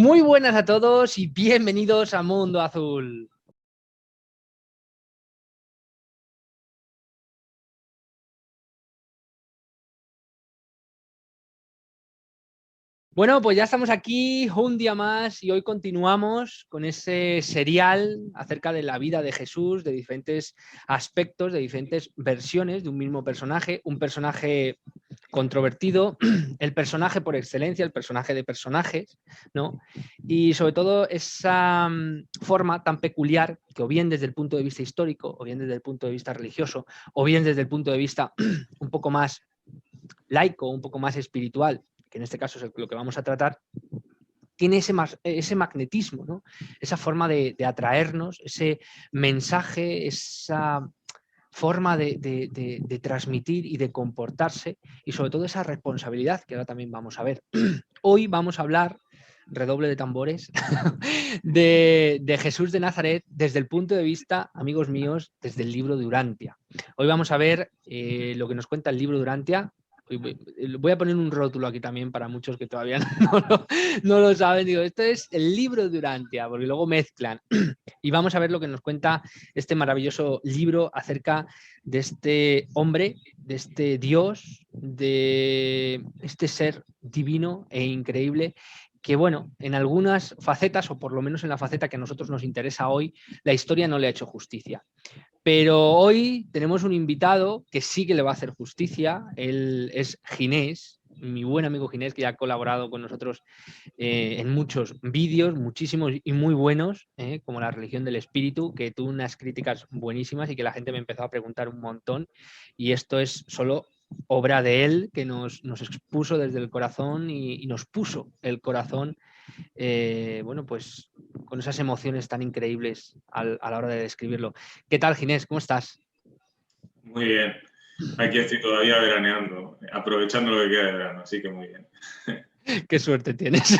Muy buenas a todos y bienvenidos a Mundo Azul. Bueno, pues ya estamos aquí un día más y hoy continuamos con ese serial acerca de la vida de Jesús, de diferentes aspectos, de diferentes versiones de un mismo personaje, un personaje controvertido, el personaje por excelencia, el personaje de personajes, ¿no? Y sobre todo esa forma tan peculiar que o bien desde el punto de vista histórico, o bien desde el punto de vista religioso, o bien desde el punto de vista un poco más laico, un poco más espiritual, que en este caso es lo que vamos a tratar, tiene ese magnetismo, ¿no? Esa forma de atraernos, ese mensaje, esa forma de transmitir y de comportarse y sobre todo esa responsabilidad que ahora también vamos a ver. Hoy vamos a hablar, redoble de tambores, de Jesús de Nazaret desde el punto de vista, amigos míos, desde el libro de Urantia. Hoy vamos a ver lo que nos cuenta el libro de Urantia. Voy a poner un rótulo aquí también para muchos que todavía no lo saben. Digo, esto es el libro de Urantia, porque luego mezclan. Y vamos a ver lo que nos cuenta este maravilloso libro acerca de este hombre, de este Dios, de este ser divino e increíble que, bueno, en algunas facetas, o por lo menos en la faceta que a nosotros nos interesa hoy, la historia no le ha hecho justicia. Pero hoy tenemos un invitado que sí que le va a hacer justicia. Él es Ginés, mi buen amigo Ginés, que ya ha colaborado con nosotros en muchos vídeos, muchísimos y muy buenos, como La religión del espíritu, que tuvo unas críticas buenísimas y que la gente me empezó a preguntar un montón. Y esto es solo obra de él, que nos expuso desde el corazón y nos puso el corazón, bueno, pues con esas emociones tan increíbles a la hora de describirlo. ¿Qué tal, Ginés? ¿Cómo estás? Muy bien. Aquí estoy todavía veraneando, aprovechando lo que queda de verano, así que muy bien. Qué suerte tienes.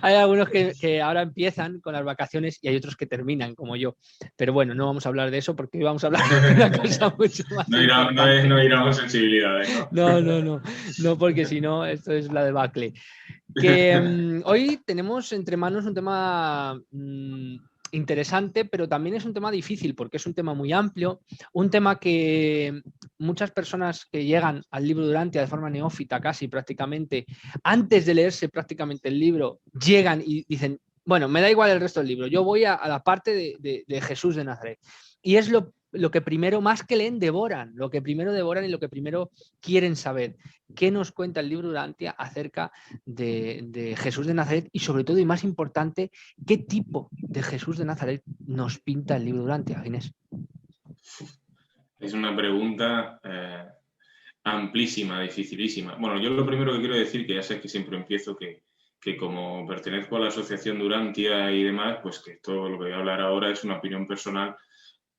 Hay algunos que ahora empiezan con las vacaciones y hay otros que terminan, como yo. Pero bueno, no vamos a hablar de eso porque hoy vamos a hablar de una cosa mucho más importante. No irán sensibilidades, ¿no? No, porque si no, esto es la debacle. Que hoy tenemos entre manos un tema interesante, pero también es un tema difícil porque es un tema muy amplio, un tema que muchas personas que llegan al libro de Urantia de forma neófita casi prácticamente, antes de leerse prácticamente el libro, llegan y dicen, bueno, me da igual el resto del libro, yo voy a la parte de Jesús de Nazaret. Y es lo que primero, más que leen, devoran, lo que primero devoran y lo que primero quieren saber. ¿Qué nos cuenta el libro de Urantia acerca de Jesús de Nazaret y sobre todo y más importante, qué tipo de Jesús de Nazaret nos pinta el libro de Urantia, Inés? Es una pregunta amplísima, dificilísima. Bueno, yo lo primero que quiero decir, que ya sé que siempre empiezo, que como pertenezco a la asociación Durantia y demás, pues que todo lo que voy a hablar ahora es una opinión personal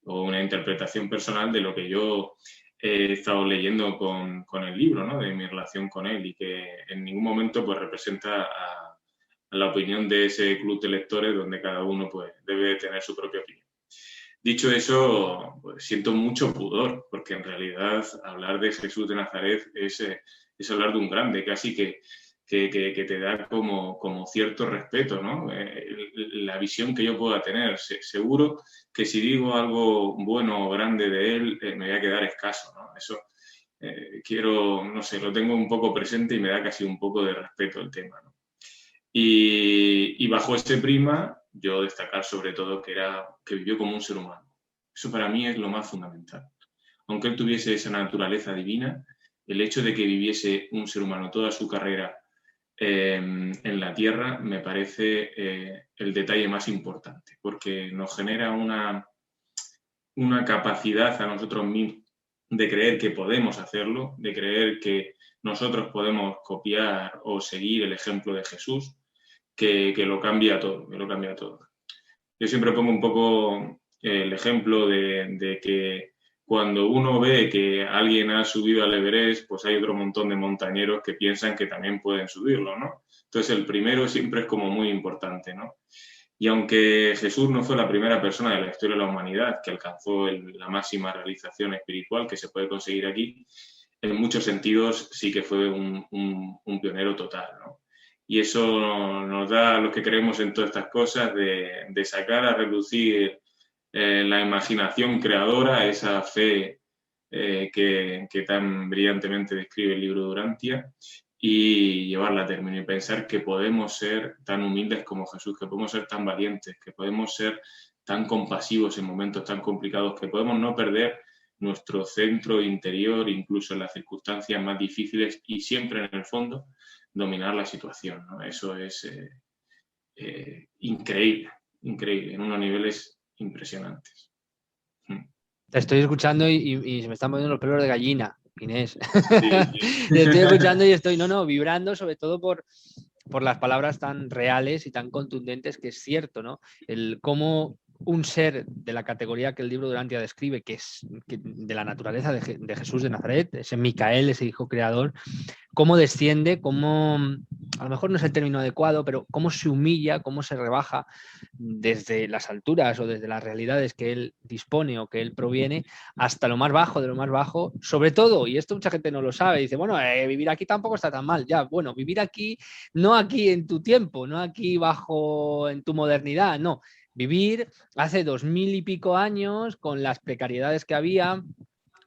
o una interpretación personal de lo que yo he estado leyendo con el libro, ¿no? De mi relación con él y que en ningún momento pues representa a la opinión de ese club de lectores donde cada uno pues debe tener su propia opinión. Dicho eso, pues siento mucho pudor, porque en realidad hablar de Jesús de Nazaret es hablar de un grande, casi que te da como cierto respeto, ¿no? La visión que yo pueda tener. Seguro que si digo algo bueno o grande de él, me voy a quedar escaso, ¿no? Eso quiero, no sé, lo tengo un poco presente y me da casi un poco de respeto el tema, ¿no? Y bajo ese prisma, yo destacar sobre todo que vivió como un ser humano. Eso para mí es lo más fundamental. Aunque él tuviese esa naturaleza divina, el hecho de que viviese un ser humano toda su carrera en la Tierra me parece el detalle más importante, porque nos genera una capacidad a nosotros mismos de creer que podemos hacerlo, de creer que nosotros podemos copiar o seguir el ejemplo de Jesús, que lo cambia todo, que lo cambia todo. Yo siempre pongo un poco el ejemplo de que cuando uno ve que alguien ha subido al Everest, pues hay otro montón de montañeros que piensan que también pueden subirlo, ¿no? Entonces el primero siempre es como muy importante, ¿no? Y aunque Jesús no fue la primera persona de la historia de la humanidad que alcanzó la máxima realización espiritual que se puede conseguir aquí, en muchos sentidos sí que fue un pionero total, ¿no? y eso nos da a los que creemos en todas estas cosas de sacar a relucir la imaginación creadora, esa fe que tan brillantemente describe el libro de Durantia, y llevarla a término y pensar que podemos ser tan humildes como Jesús, que podemos ser tan valientes, que podemos ser tan compasivos en momentos tan complicados, que podemos no perder nuestro centro interior, incluso en las circunstancias más difíciles, y siempre en el fondo dominar la situación, ¿no? Eso es increíble, increíble, en unos niveles impresionantes. Te estoy escuchando y se me están poniendo los pelos de gallina, Inés. Sí, sí. Te estoy escuchando y estoy, vibrando sobre todo por las palabras tan reales y tan contundentes, que es cierto, ¿no? El cómo un ser de la categoría que el libro de Durantia describe, que es de la naturaleza de Jesús de Nazaret, ese Micael, ese hijo creador, cómo desciende, cómo, a lo mejor no es el término adecuado, pero cómo se humilla, cómo se rebaja desde las alturas o desde las realidades que él dispone o que él proviene hasta lo más bajo de lo más bajo, sobre todo, y esto mucha gente no lo sabe, dice, bueno, vivir aquí tampoco está tan mal, ya, bueno, vivir aquí, no aquí en tu tiempo, no aquí bajo en tu modernidad, no, vivir hace 2000 y pico años con las precariedades que había,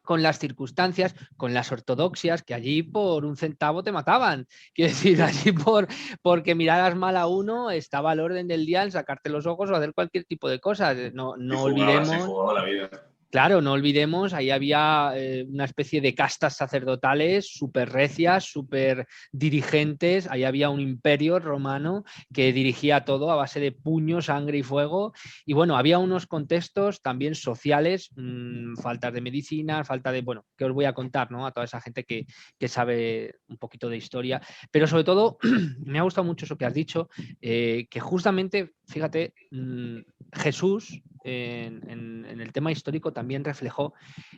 con las circunstancias, con las ortodoxias, que allí por un centavo te mataban. Quiero decir, allí porque miraras mal a uno estaba al orden del día el sacarte los ojos o hacer cualquier tipo de cosas. No olvidemos. Se jugaba la vida. Claro, no olvidemos, ahí había una especie de castas sacerdotales súper recias, súper dirigentes, ahí había un imperio romano que dirigía todo a base de puño, sangre y fuego, y bueno, había unos contextos también sociales, faltas de medicina, falta de, bueno, que os voy a contar, ¿no? A toda esa gente que sabe un poquito de historia, pero sobre todo me ha gustado mucho eso que has dicho, que justamente, fíjate, Jesús en el tema histórico también reflejó,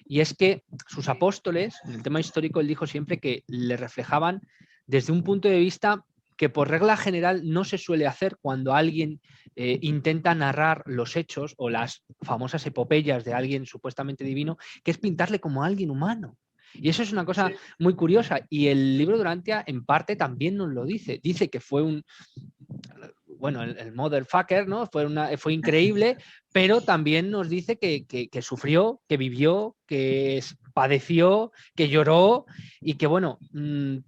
y es que sus apóstoles, en el tema histórico, él dijo siempre que le reflejaban desde un punto de vista que por regla general no se suele hacer cuando alguien intenta narrar los hechos o las famosas epopeyas de alguien supuestamente divino, que es pintarle como alguien humano. Y eso es una cosa muy curiosa, y el libro de Durantia en parte también nos lo dice. Dice que fue un... Bueno, el motherfucker, ¿no? Fue increíble, pero también nos dice que sufrió, que vivió, que padeció, que lloró y que, bueno,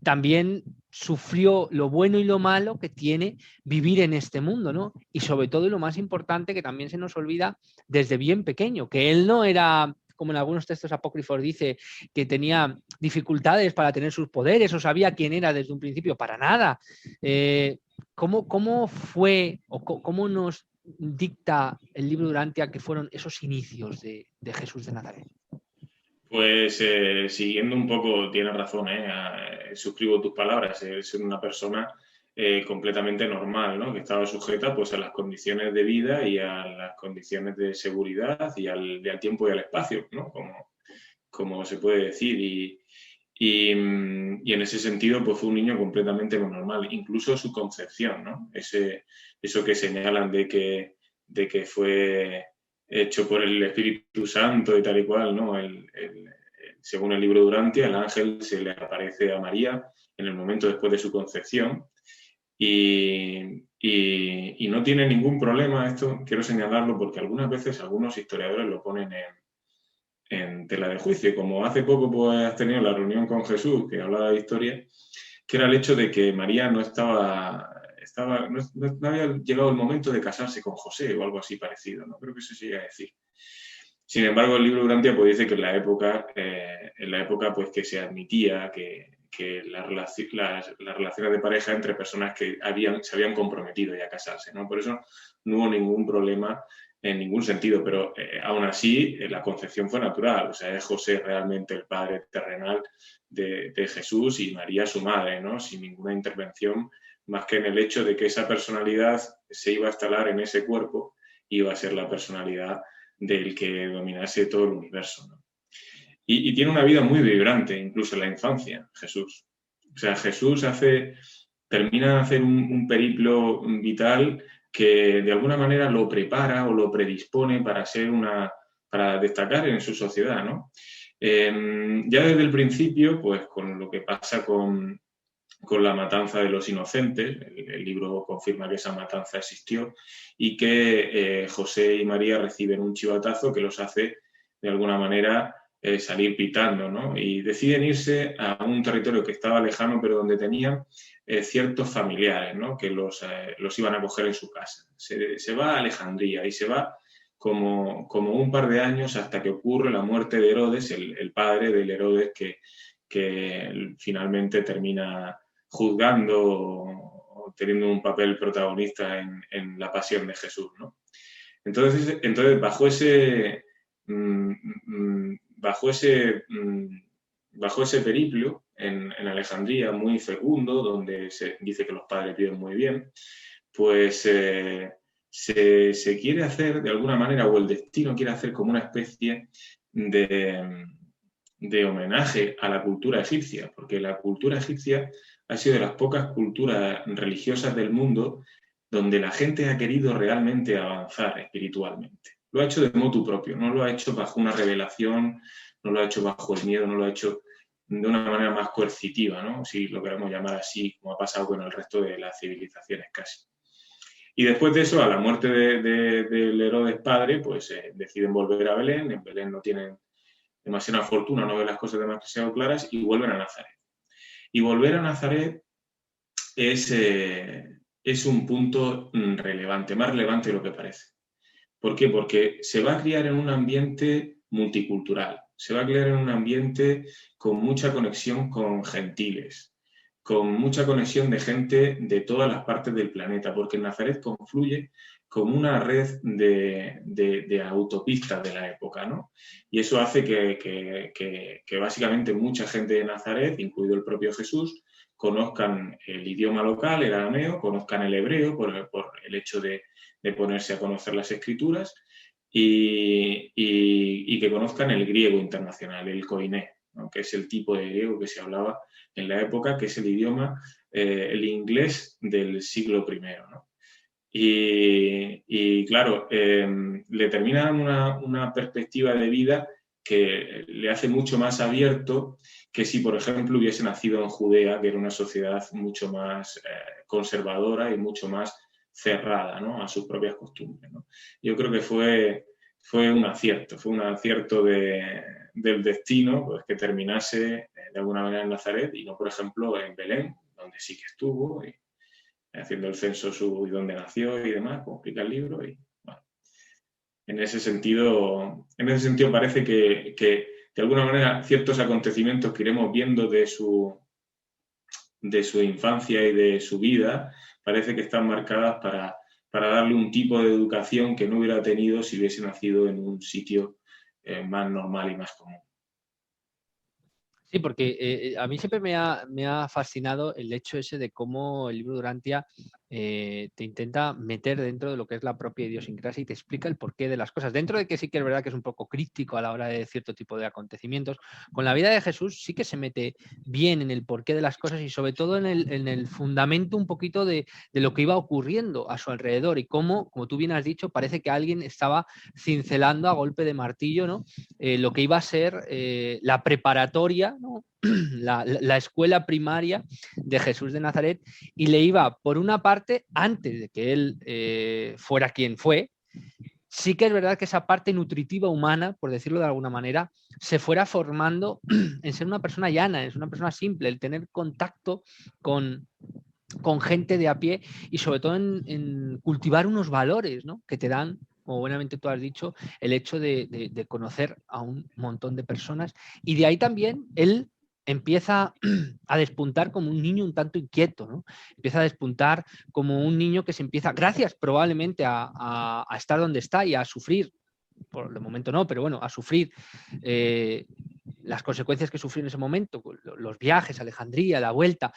también sufrió lo bueno y lo malo que tiene vivir en este mundo, ¿no? Y sobre todo, y lo más importante, que también se nos olvida desde bien pequeño, que él no era, como en algunos textos apócrifos dice, que tenía dificultades para tener sus poderes o sabía quién era desde un principio, para nada. ¿Cómo fue o cómo nos dicta el libro de Durantia que fueron esos inicios de Jesús de Nazaret? Pues siguiendo un poco, tienes razón, suscribo tus palabras, es una persona completamente normal, ¿no? Que estaba sujeta pues, a las condiciones de vida y a las condiciones de seguridad y al tiempo y al espacio, ¿no? Como se puede decir. Y en ese sentido, pues fue un niño completamente normal, incluso su concepción, ¿no? Eso que señalan de que fue hecho por el Espíritu Santo y tal y cual, ¿no? Según el libro de Durantia, el ángel se le aparece a María en el momento después de su concepción y no tiene ningún problema. Esto quiero señalarlo porque algunas veces algunos historiadores lo ponen en tela de juicio. Como hace poco pues, has tenido la reunión con Jesús, que hablaba de historia, que era el hecho de que María no había llegado el momento de casarse con José o algo así parecido, ¿no? Creo que eso se llega a decir. Sin embargo, el libro de Durantia pues, dice que en la época pues, que se admitía que las relaciones de pareja entre personas que se habían comprometido ya a casarse, ¿no? Por eso no hubo ningún problema en ningún sentido, pero aún así la concepción fue natural, o sea, es José realmente el padre terrenal de Jesús y María su madre, ¿no? Sin ninguna intervención, más que en el hecho de que esa personalidad se iba a instalar en ese cuerpo, iba a ser la personalidad del que dominase todo el universo, ¿no? Y tiene una vida muy vibrante, incluso en la infancia, Jesús. O sea, Jesús termina de hacer un periplo vital que de alguna manera lo prepara o lo predispone para destacar en su sociedad, ¿no? Ya desde el principio, pues con lo que pasa con con la matanza de los inocentes. El libro confirma que esa matanza existió y que José y María reciben un chivatazo que los hace de alguna manera salir pitando, ¿no? Y deciden irse a un territorio que estaba lejano, pero donde tenían ciertos familiares, ¿no? Que los iban a coger en su casa. Se va a Alejandría y se va como un par de años hasta que ocurre la muerte de Herodes, el padre del Herodes que finalmente termina juzgando o teniendo un papel protagonista en la pasión de Jesús, ¿no? Entonces bajo ese periplo en Alejandría, muy fecundo, donde se dice que los padres viven muy bien, pues se quiere hacer de alguna manera, o el destino quiere hacer como una especie de homenaje a la cultura egipcia, porque la cultura egipcia ha sido de las pocas culturas religiosas del mundo donde la gente ha querido realmente avanzar espiritualmente. Lo ha hecho de motu propio, no lo ha hecho bajo una revelación, no lo ha hecho bajo el miedo, no lo ha hecho de una manera más coercitiva, ¿no? Si lo queremos llamar así, como ha pasado con el resto de las civilizaciones casi. Y después de eso, a la muerte del Herodes padre, pues deciden volver a Belén. En Belén no tienen demasiada fortuna, no ven las cosas demasiado claras y vuelven a Nazaret. Y volver a Nazaret es un punto relevante, más relevante de lo que parece. ¿Por qué? Porque se va a criar en un ambiente multicultural, se va a criar en un ambiente con mucha conexión con gentiles, con mucha conexión de gente de todas las partes del planeta, porque Nazaret confluye como una red de autopistas de la época, ¿no? Y eso hace que básicamente mucha gente de Nazaret, incluido el propio Jesús, conozcan el idioma local, el arameo, conozcan el hebreo por el hecho de ponerse a conocer las escrituras y que conozcan el griego internacional, el koiné, ¿no? Que es el tipo de griego que se hablaba en la época, que es el idioma, el inglés del siglo I, ¿no? Y claro, le termina una perspectiva de vida que le hace mucho más abierto que si, por ejemplo, hubiese nacido en Judea, que era una sociedad mucho más conservadora y mucho más cerrada, ¿no? A sus propias costumbres, ¿no? Yo creo que fue un acierto del destino, pues, que terminase de alguna manera en Nazaret y no, por ejemplo, en Belén, donde sí que estuvo, y haciendo el censo y dónde nació y demás, como explica el libro. Y bueno, en ese sentido parece que de alguna manera ciertos acontecimientos que iremos viendo de su infancia y de su vida parece que están marcadas para darle un tipo de educación que no hubiera tenido si hubiese nacido en un sitio más normal y más común. Sí, porque a mí siempre me ha fascinado el hecho ese de cómo el libro de Durantia te intenta meter dentro de lo que es la propia idiosincrasia y te explica el porqué de las cosas. Dentro de que sí que es verdad que es un poco críptico a la hora de cierto tipo de acontecimientos, con la vida de Jesús sí que se mete bien en el porqué de las cosas y sobre todo en el fundamento un poquito de lo que iba ocurriendo a su alrededor y cómo, como tú bien has dicho, parece que alguien estaba cincelando a golpe de martillo, ¿no? Lo que iba a ser la preparatoria, ¿no? la escuela primaria de Jesús de Nazaret, y le iba, por una parte, antes de que él fuera quien fue, sí que es verdad que esa parte nutritiva humana, por decirlo de alguna manera, se fuera formando en ser una persona llana, en ser una persona simple, el tener contacto con gente de a pie y sobre todo en cultivar unos valores, ¿no? Que te dan, como buenamente tú has dicho, el hecho de conocer a un montón de personas, y de ahí también él empieza a despuntar como un niño un tanto inquieto, ¿no? Empieza a despuntar como un niño que se empieza, gracias probablemente a estar donde está y a sufrir, por el momento no, pero bueno, a sufrir las consecuencias que sufrió en ese momento, los viajes a Alejandría, la vuelta.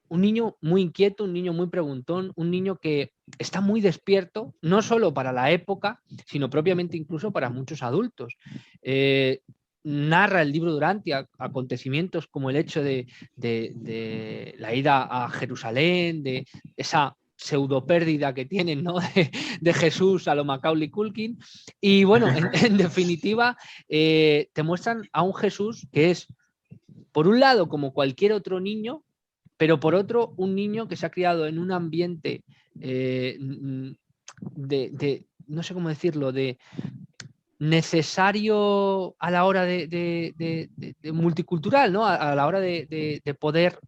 Un niño muy inquieto, un niño muy preguntón, un niño que está muy despierto, no solo para la época, sino propiamente incluso para muchos adultos. Narra el libro Durantia acontecimientos como el hecho de la ida a Jerusalén, de esa pseudo pérdida que tienen, ¿no? de Jesús a lo Macaulay Culkin. Y bueno, en definitiva, te muestran a un Jesús que es, por un lado, como cualquier otro niño, pero por otro, un niño que se ha criado en un ambiente no sé cómo decirlo, de necesario a la hora de multicultural, ¿no? A la hora de poder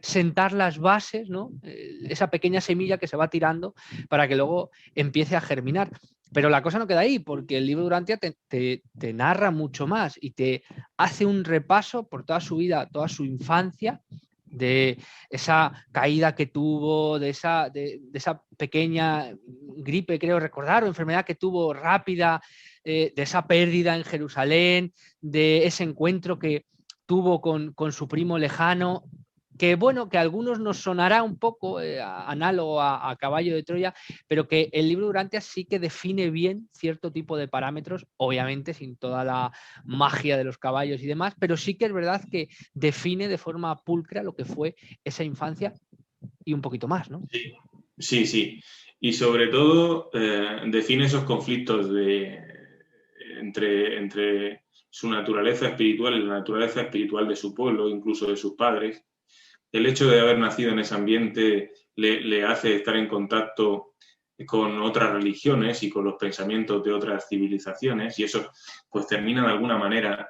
sentar las bases, ¿no? Esa pequeña semilla que se va tirando para que luego empiece a germinar. Pero la cosa no queda ahí, porque el libro Durantia te narra mucho más y te hace un repaso por toda su vida, toda su infancia, de esa caída que tuvo, de esa pequeña gripe, creo recordar, o enfermedad que tuvo rápida, de esa pérdida en Jerusalén, de ese encuentro que tuvo con su primo lejano, que bueno, que a algunos nos sonará un poco análogo a Caballo de Troya, pero que el libro Durantia sí que define bien cierto tipo de parámetros, obviamente sin toda la magia de los caballos y demás, pero sí que es verdad que define de forma pulcra lo que fue esa infancia y un poquito más, ¿no? Sí, sí. Y sobre todo define esos conflictos entre su naturaleza espiritual y la naturaleza espiritual de su pueblo, incluso de sus padres. El hecho de haber nacido en ese ambiente le hace estar en contacto con otras religiones y con los pensamientos de otras civilizaciones, y eso pues termina de alguna manera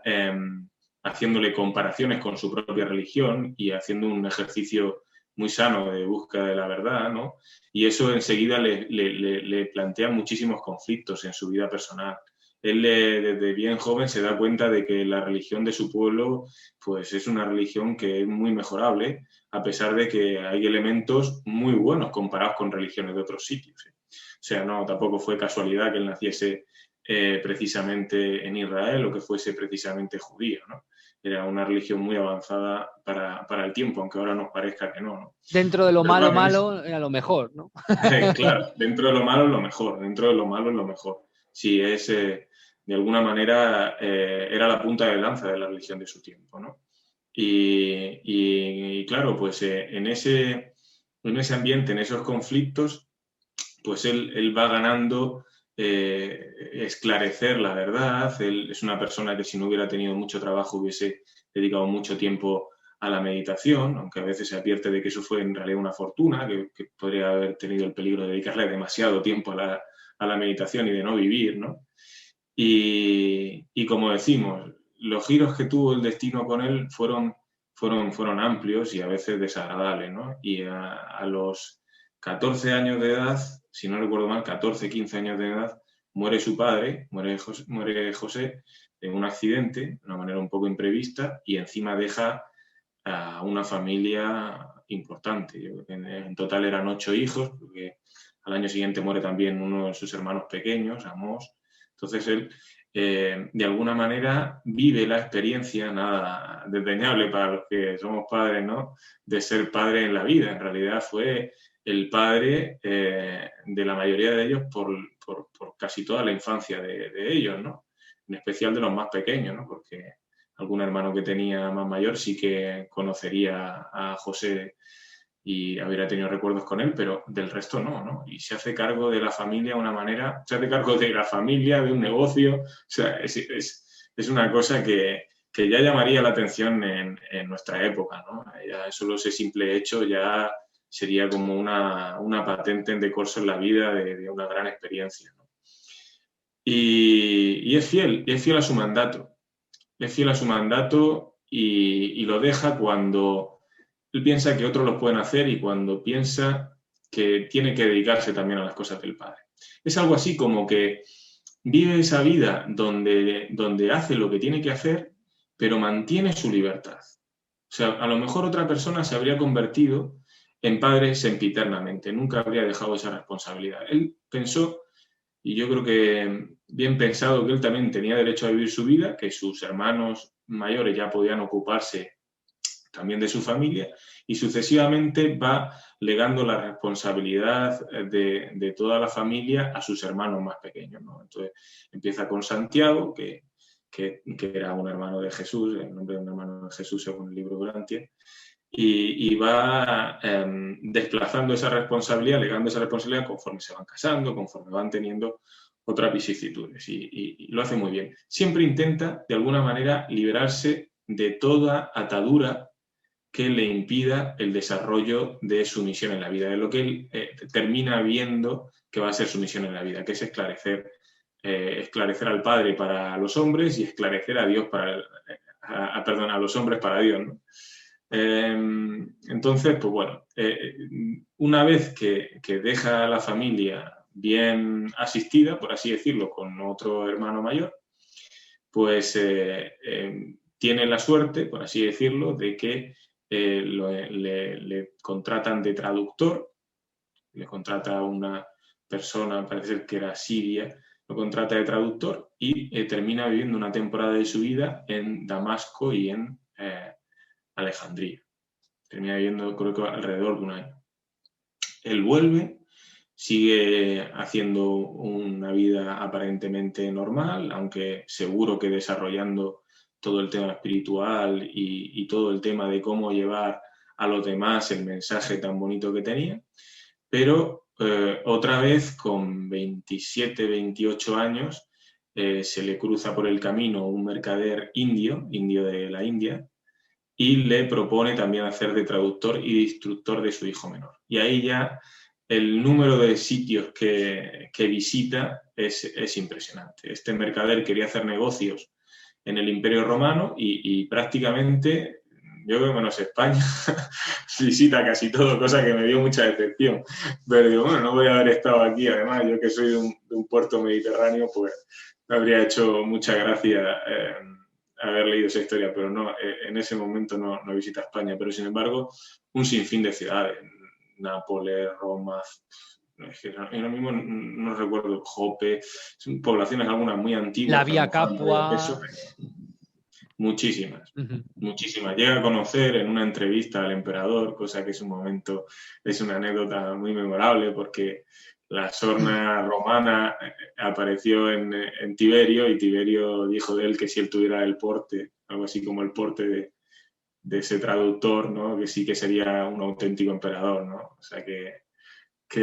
haciéndole comparaciones con su propia religión y haciendo un ejercicio muy sano de búsqueda de la verdad, ¿no? Y eso enseguida le plantea muchísimos conflictos en su vida personal. Él desde bien joven se da cuenta de que la religión de su pueblo pues es una religión que es muy mejorable, a pesar de que hay elementos muy buenos comparados con religiones de otros sitios. O sea, no, tampoco fue casualidad que él naciese precisamente en Israel o que fuese precisamente judío, ¿no? Era una religión muy avanzada para el tiempo, aunque ahora nos parezca que no, ¿no? Dentro de lo malo era lo mejor, ¿no? Claro, dentro de lo malo es lo mejor, dentro de lo malo es lo mejor. Sí, es... de alguna manera era la punta de lanza de la religión de su tiempo, ¿no? Y claro, pues en ese ambiente, en esos conflictos, pues él va ganando esclarecer la verdad. Él es una persona que si no hubiera tenido mucho trabajo hubiese dedicado mucho tiempo a la meditación, aunque a veces se advierte de que eso fue en realidad una fortuna, que podría haber tenido el peligro de dedicarle demasiado tiempo a la meditación y de no vivir, ¿no? Y como decimos, los giros que tuvo el destino con él fueron amplios y a veces desagradables, ¿no? Y a los 14 años de edad, si no recuerdo mal, 14, 15 años de edad, muere su padre, muere José en un accidente, de una manera un poco imprevista, y encima deja a una familia importante. En total eran 8 hijos, porque al año siguiente muere también uno de sus hermanos pequeños, Amós. Entonces él, de alguna manera, vive la experiencia, nada desdeñable para los que somos padres, ¿no?, de ser padre en la vida. En realidad fue el padre de la mayoría de ellos por casi toda la infancia de ellos, ¿no? En especial de los más pequeños, ¿no? Porque algún hermano que tenía más mayor sí que conocería a José y habría tenido recuerdos con él, pero del resto no, ¿no? Y se hace cargo de la familia de una manera, se hace cargo de la familia, de un negocio, o sea, es una cosa que ya llamaría la atención en nuestra época, ¿no? Ya solo ese simple hecho ya sería como una patente en decorso en la vida de una gran experiencia, ¿no? Y es fiel a su mandato. Es fiel a su mandato y lo deja cuando él piensa que otros lo pueden hacer y cuando piensa que tiene que dedicarse también a las cosas del Padre. Es algo así como que vive esa vida donde hace lo que tiene que hacer, pero mantiene su libertad. O sea, a lo mejor otra persona se habría convertido en padre sempiternamente, nunca habría dejado esa responsabilidad. Él pensó, y yo creo que bien pensado, que él también tenía derecho a vivir su vida, que sus hermanos mayores ya podían ocuparse también de su familia, y sucesivamente va legando la responsabilidad de toda la familia a sus hermanos más pequeños, ¿no? Entonces empieza con Santiago, que era un hermano de Jesús, el nombre de un hermano de Jesús según el libro Durantia, y va desplazando esa responsabilidad, legando esa responsabilidad conforme se van casando, conforme van teniendo otras vicisitudes, y lo hace muy bien. Siempre intenta, de alguna manera, liberarse de toda atadura que le impida el desarrollo de su misión en la vida, de lo que él termina viendo que va a ser su misión en la vida, que es esclarecer al Padre para los hombres y esclarecer a Dios a los hombres para Dios, ¿no? Entonces, pues bueno, una vez que deja a la familia bien asistida, por así decirlo, con otro hermano mayor, pues tiene la suerte, por así decirlo, de que le contratan de traductor, le contrata a una persona, parece que era siria, lo contrata de traductor y termina viviendo una temporada de su vida en Damasco y en Alejandría. Termina viviendo, creo que alrededor de un año. Él vuelve, sigue haciendo una vida aparentemente normal, aunque seguro que desarrollando todo el tema espiritual y todo el tema de cómo llevar a los demás el mensaje tan bonito que tenía, pero otra vez con 27, 28 años se le cruza por el camino un mercader indio de la India, y le propone también hacer de traductor y de instructor de su hijo menor. Y ahí ya el número de sitios que visita es impresionante. Este mercader quería hacer negocios en el Imperio Romano y prácticamente, yo creo menos España, visita casi todo, cosa que me dio mucha decepción. Pero digo, bueno, no voy a haber estado aquí, además, yo que soy de un puerto mediterráneo, pues me habría hecho mucha gracia haber leído esa historia, pero no, en ese momento no visita España, pero sin embargo, un sinfín de ciudades, Nápoles, Roma, es que ahora mismo no recuerdo, Jope, son poblaciones algunas muy antiguas. La Vía Capua. Muchísimas, muchísimas. Llega a conocer en una entrevista al emperador, cosa que es una anécdota muy memorable porque la sorna romana apareció en Tiberio y Tiberio dijo de él que si él tuviera el porte, algo así como el porte de ese traductor, ¿no? Que sí que sería un auténtico emperador, ¿no? O sea que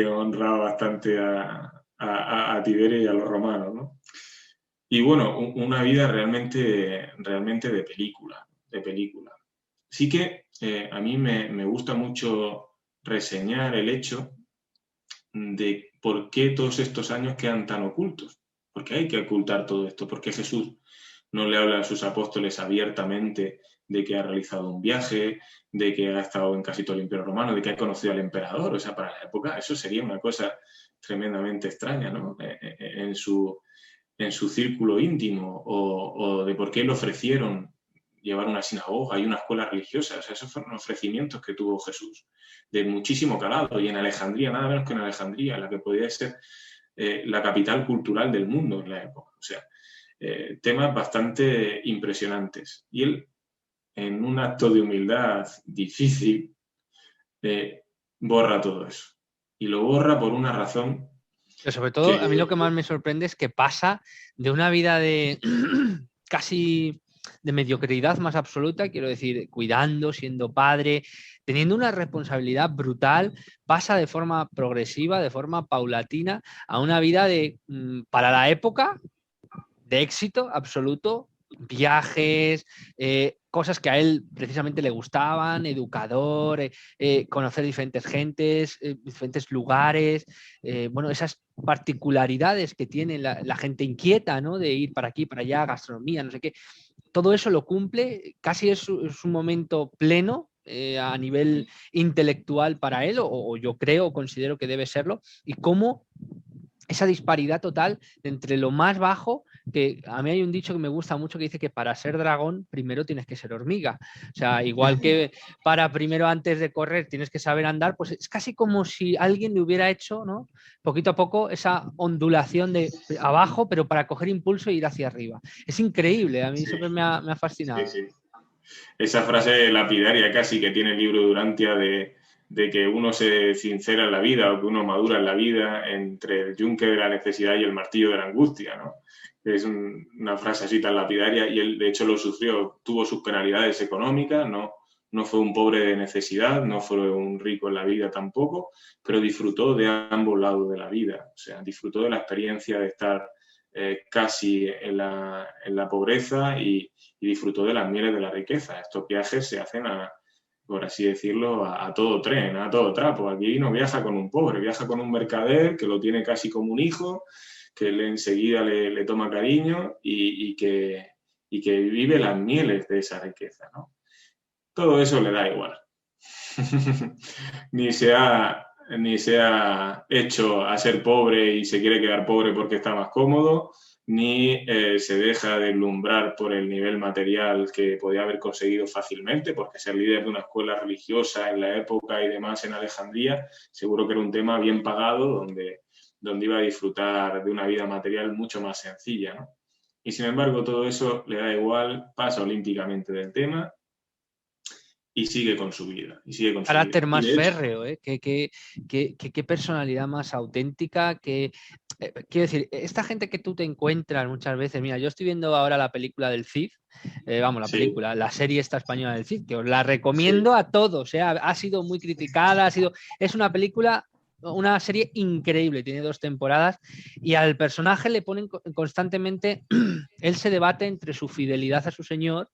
honraba bastante a Tiberio y a los romanos, ¿no? Y bueno, una vida realmente de película, Sí que a mí me gusta mucho reseñar el hecho de por qué todos estos años quedan tan ocultos. ¿Por qué hay que ocultar todo esto? ¿Por qué Jesús no le habla a sus apóstoles abiertamente de que ha realizado un viaje, de que ha estado en casi todo el Imperio Romano, de que ha conocido al emperador? O sea, para la época eso sería una cosa tremendamente extraña, ¿no? En su círculo íntimo, o de por qué le ofrecieron llevar una sinagoga y una escuela religiosa. O sea, esos fueron ofrecimientos que tuvo Jesús, de muchísimo calado, y en Alejandría, nada menos que en Alejandría, la que podía ser la capital cultural del mundo en la época. O sea, temas bastante impresionantes. Y él, en un acto de humildad difícil, borra todo eso. Y lo borra por una razón. Pero sobre todo, a mí lo que más me sorprende es que pasa de una vida de casi de mediocridad más absoluta, quiero decir, cuidando, siendo padre, teniendo una responsabilidad brutal, pasa de forma progresiva, de forma paulatina, a una vida para la época, de éxito absoluto, viajes, cosas que a él precisamente le gustaban, educador, conocer diferentes gentes, diferentes lugares, bueno, esas particularidades que tiene la gente inquieta, ¿no? De ir para aquí, para allá, gastronomía, no sé qué. Todo eso lo cumple, casi es un momento pleno a nivel intelectual para él, o yo creo, considero que debe serlo, y cómo esa disparidad total entre lo más bajo, que a mí hay un dicho que me gusta mucho que dice que para ser dragón primero tienes que ser hormiga. O sea, igual que para primero antes de correr tienes que saber andar, pues es casi como si alguien le hubiera hecho, ¿no? Poquito a poco esa ondulación de abajo, pero para coger impulso e ir hacia arriba. Es increíble, a mí siempre me ha fascinado. Sí. Esa frase lapidaria casi que tiene el libro Durantia de que uno se sincera en la vida o que uno madura en la vida entre el yunque de la necesidad y el martillo de la angustia, ¿no? Es una frase así tan lapidaria, y él de hecho lo sufrió, tuvo sus penalidades económicas, no fue un pobre de necesidad, no fue un rico en la vida tampoco, pero disfrutó de ambos lados de la vida, o sea, disfrutó de la experiencia de estar casi en la pobreza y disfrutó de las mieles de la riqueza. Estos viajes se hacen por así decirlo, a todo tren, a todo trapo. Aquí no viaja con un pobre, viaja con un mercader que lo tiene casi como un hijo, que enseguida le toma cariño y que vive las mieles de esa riqueza, ¿no? Todo eso le da igual. ni se ha hecho a ser pobre y se quiere quedar pobre porque está más cómodo, ni se deja deslumbrar por el nivel material que podía haber conseguido fácilmente, porque ser líder de una escuela religiosa en la época y demás en Alejandría, seguro que era un tema bien pagado, donde iba a disfrutar de una vida material mucho más sencilla, ¿no? Y sin embargo, todo eso le da igual, pasa olímpicamente del tema y sigue con su vida. Carácter más de hecho, férreo, ¿eh? Qué personalidad más auténtica. Quiero decir, esta gente que tú te encuentras muchas veces, mira, yo estoy viendo ahora la película del Cid, sí, la serie esta española del Cid, que os la sí, recomiendo a todos, ha sido muy criticada, es una película, una serie increíble, tiene 2 temporadas y al personaje le ponen constantemente, él se debate entre su fidelidad a su señor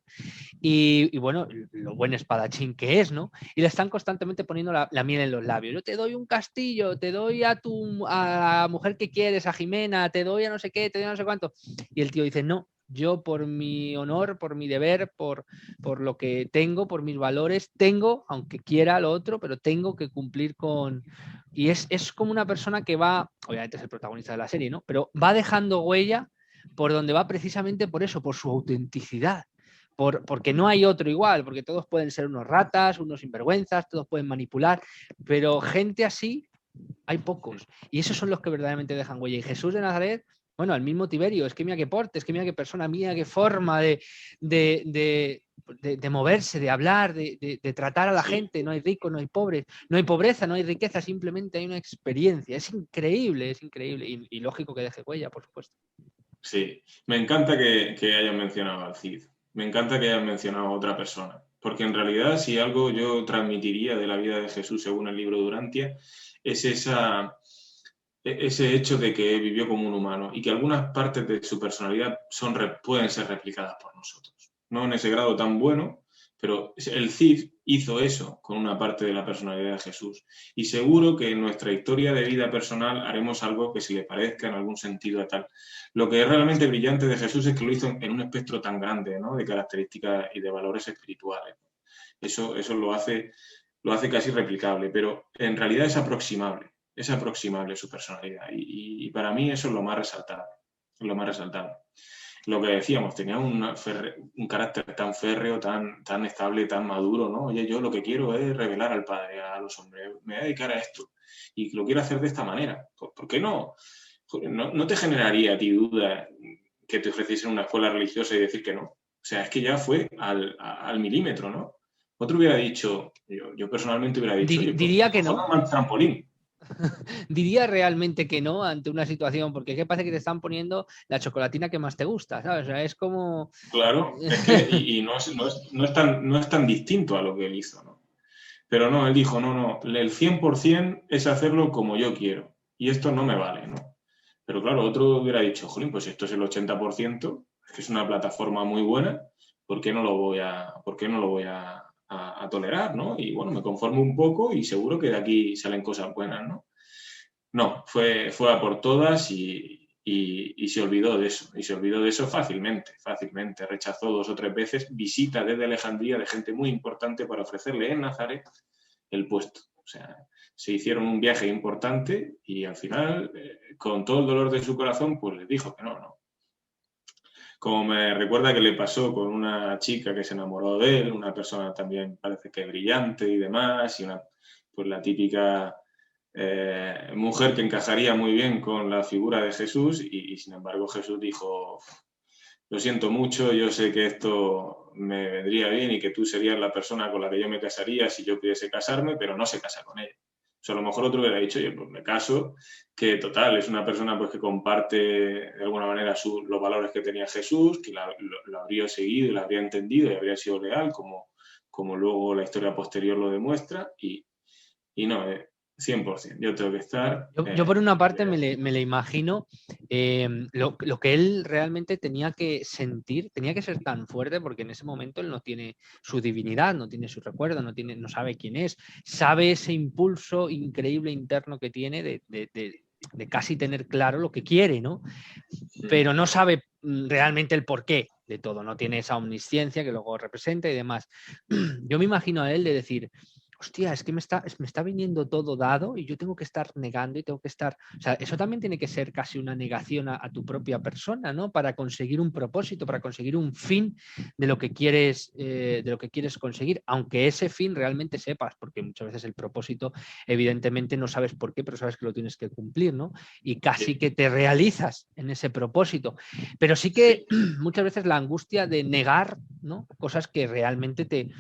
y bueno, lo buen espadachín que es, ¿no? Y le están constantemente poniendo la miel en los labios. Yo te doy un castillo, te doy a la mujer que quieres, a Jimena, te doy a no sé qué, te doy a no sé cuánto. Y el tío dice, no, yo por mi honor, por mi deber, por lo que tengo, por mis valores, tengo, aunque quiera lo otro, pero tengo que cumplir con... Y es como una persona que va, obviamente es el protagonista de la serie, ¿no? Pero va dejando huella por donde va precisamente por eso, por su autenticidad. Porque no hay otro igual, porque todos pueden ser unos ratas, unos sinvergüenzas, todos pueden manipular, pero gente así hay pocos. Y esos son los que verdaderamente dejan huella. Y Jesús de Nazaret, bueno, al mismo Tiberio, es que mira qué porte, es que mira qué persona, mira qué forma de moverse, de hablar, de tratar a la sí, gente. No hay ricos, no hay pobres, no hay pobreza, no hay riqueza, simplemente hay una experiencia. Es increíble, es increíble. Y lógico que deje huella, por supuesto. sí. Me encanta que hayan mencionado al Cid. Me encanta que hayan mencionado a otra persona. Porque en realidad, si algo yo transmitiría de la vida de Jesús según el libro de Durantia, es ese hecho de que vivió como un humano y que algunas partes de su personalidad pueden ser replicadas por nosotros. No en ese grado tan bueno, pero el Cid hizo eso con una parte de la personalidad de Jesús. Y seguro que en nuestra historia de vida personal haremos algo que se le parezca en algún sentido a tal. Lo que es realmente brillante de Jesús es que lo hizo en un espectro tan grande, ¿no?, de características y de valores espirituales. Eso lo hace casi replicable, pero en realidad es aproximable su personalidad y para mí eso es lo más resaltable, lo más resaltable. Lo que decíamos, tenía un carácter tan férreo, tan estable, tan maduro, ¿no? Oye, yo lo que quiero es revelar al Padre, a los hombres, me voy a dedicar a esto y lo quiero hacer de esta manera. ¿Por qué no? ¿No te generaría a ti duda que te ofreciesen una escuela religiosa y decir que no? O sea, es que ya fue al milímetro, ¿no? Otro hubiera dicho, yo personalmente hubiera dicho, oye, pues Diría que mejor no. no más trampolín. Diría realmente que no ante una situación, porque es que parece que te están poniendo la chocolatina que más te gusta, ¿sabes? O sea, es como... Claro, es que, y no es tan distinto a lo que él hizo, ¿no? Pero no, él dijo, no, el 100% es hacerlo como yo quiero, y esto no me vale, ¿no? Pero claro, otro hubiera dicho, jolín, pues esto es el 80%, es que es una plataforma muy buena, ¿por qué no lo voy a tolerar, ¿no? Y bueno, me conformo un poco y seguro que de aquí salen cosas buenas, ¿no? No, fue a por todas y se olvidó de eso. Y se olvidó de eso fácilmente. Rechazó 2 o 3 veces visita desde Alejandría de gente muy importante para ofrecerle en Nazaret el puesto. O sea, se hicieron un viaje importante y al final, con todo el dolor de su corazón, pues les dijo que no. Como me recuerda que le pasó con una chica que se enamoró de él, una persona también parece que brillante y demás, y pues la típica mujer que encajaría muy bien con la figura de Jesús y sin embargo Jesús dijo, lo siento mucho, yo sé que esto me vendría bien y que tú serías la persona con la que yo me casaría si yo pudiese casarme, pero no se casa con ella. O sea, a lo mejor otro hubiera dicho, oye, pues me caso, que total, es una persona pues que comparte de alguna manera los valores que tenía Jesús, que lo habría seguido y lo habría entendido y habría sido leal, como luego la historia posterior lo demuestra, y no, 100%. Yo tengo que estar... Yo por una parte me le imagino lo que él realmente tenía que sentir, tenía que ser tan fuerte, porque en ese momento él no tiene su divinidad, no tiene su recuerdo, no sabe quién es, sabe ese impulso increíble interno que tiene de casi tener claro lo que quiere, ¿no? Pero no sabe realmente el porqué de todo, no tiene esa omnisciencia que luego representa y demás. Yo me imagino a él de decir, hostia, es que me está viniendo todo dado y yo tengo que estar negando y tengo que estar... O sea, eso también tiene que ser casi una negación a tu propia persona, ¿no? Para conseguir un propósito, para conseguir un fin de lo que quieres conseguir, aunque ese fin realmente sepas, porque muchas veces el propósito, evidentemente no sabes por qué, pero sabes que lo tienes que cumplir, ¿no? Y casi que te realizas en ese propósito. Pero sí que muchas veces la angustia de negar, ¿no? Cosas que realmente te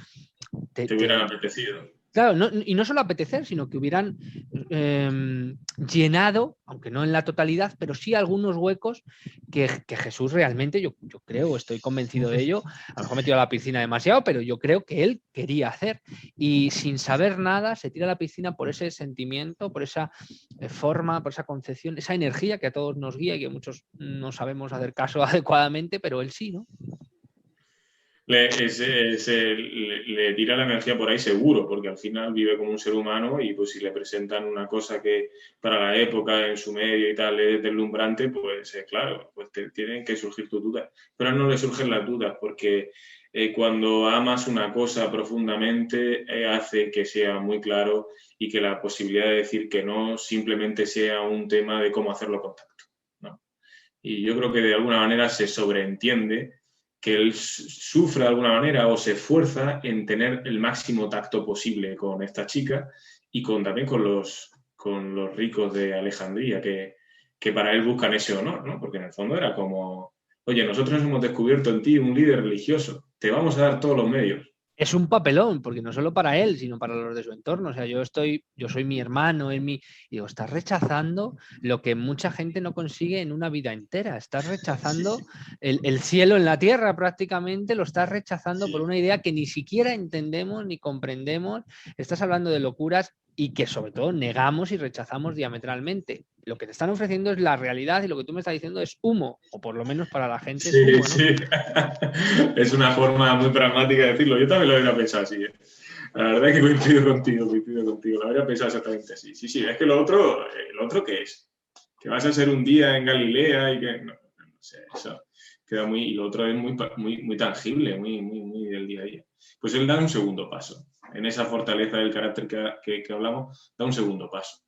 hubieran apetecido. Claro, y no solo apetecer, sino que hubieran llenado, aunque no en la totalidad, pero sí algunos huecos que Jesús realmente, yo creo, estoy convencido de ello, a lo mejor metido a la piscina demasiado, pero yo creo que él quería hacer. Y sin saber nada, se tira a la piscina por ese sentimiento, por esa forma, por esa concepción, esa energía que a todos nos guía y que muchos no sabemos hacer caso adecuadamente, pero él sí, ¿no? Le tira la energía por ahí seguro, porque al final vive como un ser humano y pues si le presentan una cosa que para la época, en su medio y tal, es deslumbrante, pues claro, pues tienen que surgir tus dudas. Pero no le surgen las dudas, porque cuando amas una cosa profundamente, hace que sea muy claro y que la posibilidad de decir que no simplemente sea un tema de cómo hacerlo con tacto, ¿no? Y yo creo que de alguna manera se sobreentiende que él sufre de alguna manera o se esfuerza en tener el máximo tacto posible con esta chica y también con los ricos de Alejandría, que para él buscan ese honor, ¿no? Porque en el fondo era como, oye, nosotros hemos descubierto en ti un líder religioso, te vamos a dar todos los medios. Es un papelón, porque no solo para él, sino para los de su entorno. O sea, yo soy mi hermano, y digo, estás rechazando lo que mucha gente no consigue en una vida entera. Estás rechazando el cielo en la tierra prácticamente, lo estás rechazando por una idea que ni siquiera entendemos ni comprendemos. Estás hablando de locuras y que sobre todo negamos y rechazamos diametralmente. Lo que te están ofreciendo es la realidad y lo que tú me estás diciendo es humo, o por lo menos para la gente sí, es humo, ¿no? Sí. Es una forma muy pragmática de decirlo. Yo también lo habría pensado así, ¿eh? La verdad es que coincido contigo. Lo habría pensado exactamente así. Sí, es que ¿el otro qué es? Que vas a ser un día en Galilea y que... No sé, eso queda muy... Y lo otro es muy tangible, muy del día a día. Pues él da un segundo paso. En esa fortaleza del carácter que hablamos, da un segundo paso.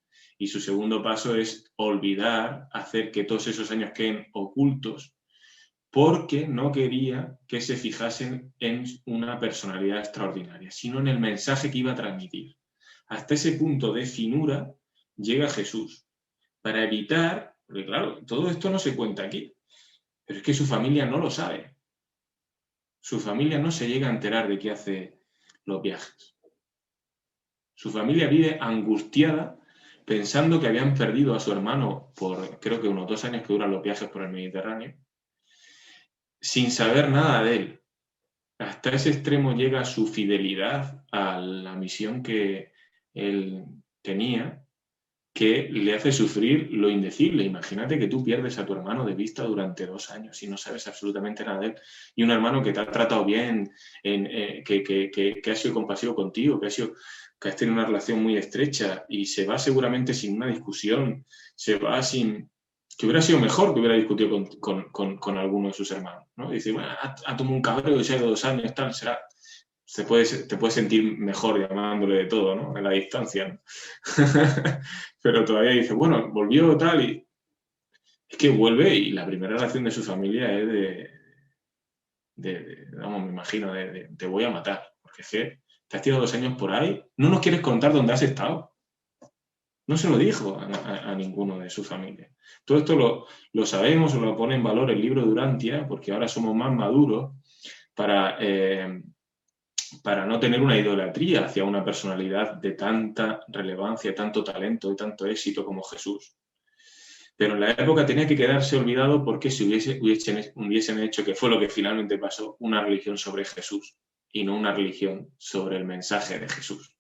Y su segundo paso es olvidar, hacer que todos esos años queden ocultos, porque no quería que se fijasen en una personalidad extraordinaria, sino en el mensaje que iba a transmitir. Hasta ese punto de finura llega Jesús, para evitar, porque claro, todo esto no se cuenta aquí, pero es que su familia no lo sabe. Su familia no se llega a enterar de que hace los viajes. Su familia vive angustiada pensando que habían perdido a su hermano por, creo que unos 2 años que duran los viajes por el Mediterráneo, sin saber nada de él. Hasta ese extremo llega su fidelidad a la misión que él tenía, que le hace sufrir lo indecible. Imagínate que tú pierdes a tu hermano de vista durante 2 años y no sabes absolutamente nada de él. Y un hermano que te ha tratado bien, que ha sido compasivo contigo, que has tenido una relación muy estrecha y se va seguramente sin una discusión, se va sin... que hubiera sido mejor que hubiera discutido con alguno de sus hermanos, ¿no? Y decir, bueno, ha tomado un cabreo y se ha ido 2 años, tal, será... te puedes sentir mejor llamándole de todo, ¿no? En la distancia, ¿no? Pero todavía dice, bueno, volvió tal y... Es que vuelve y la primera relación de su familia es vamos, me imagino, te voy a matar, porque es que te has tirado 2 años por ahí, no nos quieres contar dónde has estado. No se lo dijo a ninguno de su familia. Todo esto lo sabemos o lo pone en valor el libro de Urantia, porque ahora somos más maduros para no tener una idolatría hacia una personalidad de tanta relevancia, tanto talento y tanto éxito como Jesús. Pero en la época tenía que quedarse olvidado porque si hubiesen hecho, que fue lo que finalmente pasó, una religión sobre Jesús y no una religión sobre el mensaje de Jesús.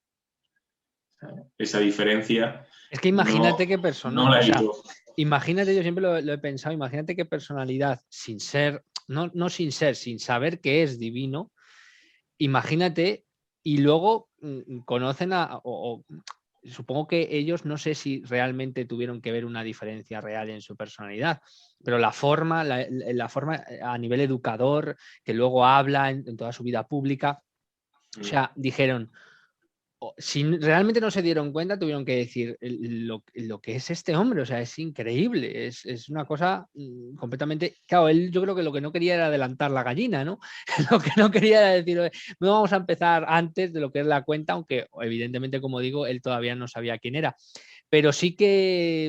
Esa diferencia Es que imagínate qué persona, no la o sea, evitó. imagínate, yo siempre lo he pensado, imagínate qué personalidad, sin ser, no sin ser, sin saber que es divino, imagínate, y luego conocen supongo que ellos, no sé si realmente tuvieron que ver una diferencia real en su personalidad, pero la forma a nivel educador, que luego habla en toda su vida pública, o sea, dijeron, si realmente no se dieron cuenta, tuvieron que decir lo que es este hombre, o sea, es increíble, es una cosa completamente... Claro, él yo creo que lo que no quería era adelantar la gallina, ¿no? Lo que no quería era decir, no vamos a empezar antes de lo que es la cuenta, aunque evidentemente, como digo, él todavía no sabía quién era. Pero sí que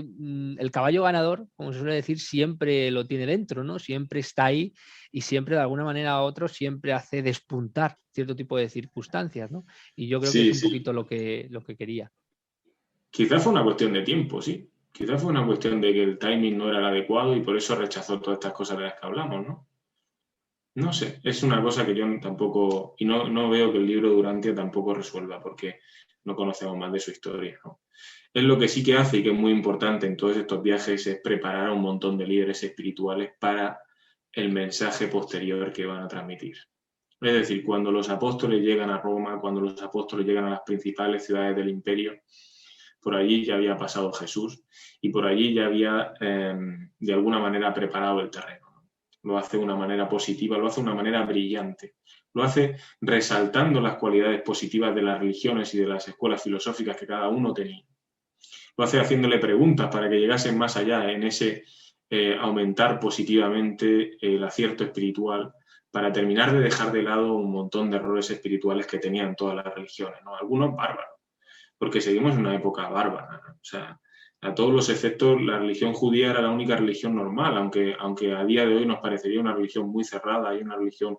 el caballo ganador, como se suele decir, siempre lo tiene dentro, ¿no? Siempre está ahí y siempre de alguna manera u otra siempre hace despuntar cierto tipo de circunstancias, ¿no? Y yo creo que es un poquito lo que quería. Quizás fue una cuestión de tiempo, sí. Quizás fue una cuestión de que el timing no era el adecuado y por eso rechazó todas estas cosas de las que hablamos, ¿no? No sé, es una cosa que yo tampoco, y no veo que el libro Durantia tampoco resuelva, porque no conocemos más de su historia, ¿no? Es lo que sí que hace y que es muy importante en todos estos viajes es preparar a un montón de líderes espirituales para el mensaje posterior que van a transmitir. Es decir, cuando los apóstoles llegan a Roma, cuando los apóstoles llegan a las principales ciudades del imperio, por allí ya había pasado Jesús y por allí ya había de alguna manera preparado el terreno. Lo hace de una manera positiva, lo hace de una manera brillante, lo hace resaltando las cualidades positivas de las religiones y de las escuelas filosóficas que cada uno tenía. Lo hace haciéndole preguntas para que llegasen más allá en ese aumentar positivamente el acierto espiritual, para terminar de dejar de lado un montón de errores espirituales que tenían todas las religiones, ¿no? Algunos bárbaros, porque seguimos en una época bárbara, ¿no? O sea, a todos los efectos la religión judía era la única religión normal, aunque a día de hoy nos parecería una religión muy cerrada y una religión,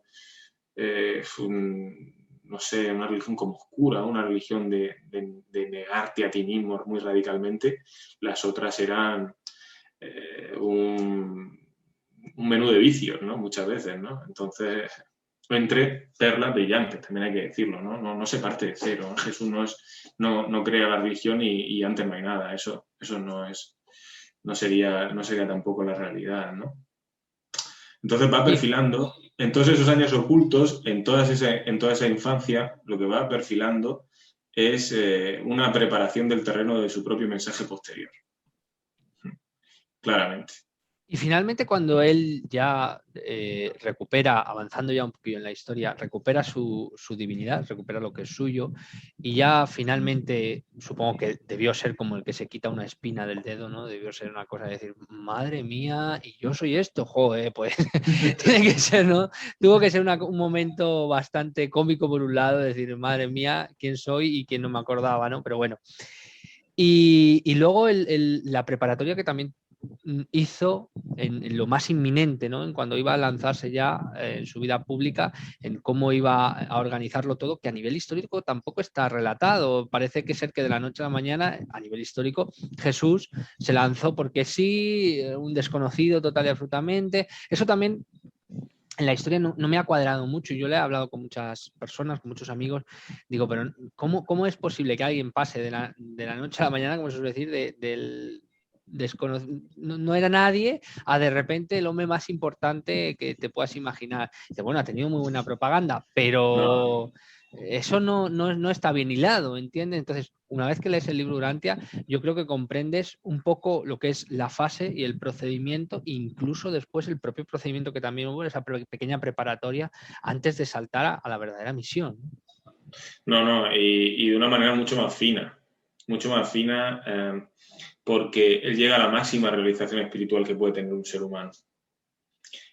no sé, una religión como oscura, una religión de negarte a ti mismo muy radicalmente. Las otras eran un menú de vicios, ¿no? Muchas veces, ¿no? Entonces, entre perlas brillantes, también hay que decirlo, ¿no? No se parte de cero, ¿no? Jesús no crea la religión y antes no hay nada. Eso no sería tampoco la realidad, ¿no? Entonces va perfilando, en todos esos años ocultos, en toda esa infancia, lo que va perfilando es una preparación del terreno de su propio mensaje posterior. Claramente. Y finalmente cuando él ya recupera, avanzando ya un poquillo en la historia, recupera su divinidad, recupera lo que es suyo y ya finalmente, supongo que debió ser como el que se quita una espina del dedo, ¿no? Debió ser una cosa de decir, madre mía, y yo soy esto, joder, pues tiene que ser, ¿no? Tuvo que ser un momento bastante cómico por un lado, decir, madre mía, quién soy y quién no me acordaba, ¿no? Pero bueno. Y luego la preparatoria que también hizo en lo más inminente, ¿no? En cuando iba a lanzarse ya en su vida pública, en cómo iba a organizarlo todo, que a nivel histórico tampoco está relatado. Parece que ser que de la noche a la mañana, a nivel histórico, Jesús se lanzó porque sí, un desconocido total y absolutamente. Eso también en la historia no me ha cuadrado mucho. Yo le he hablado con muchas personas, con muchos amigos. Digo, pero ¿cómo es posible que alguien pase de la noche a la mañana, como se suele decir, del no era nadie a de repente el hombre más importante que te puedas imaginar? Dice, bueno, ha tenido muy buena propaganda, pero eso no está bien hilado, ¿entiendes? Entonces, una vez que lees el libro Durantia, yo creo que comprendes un poco lo que es la fase y el procedimiento, incluso después el propio procedimiento que también hubo, esa pequeña preparatoria antes de saltar a la verdadera misión. Y de una manera mucho más fina, porque él llega a la máxima realización espiritual que puede tener un ser humano.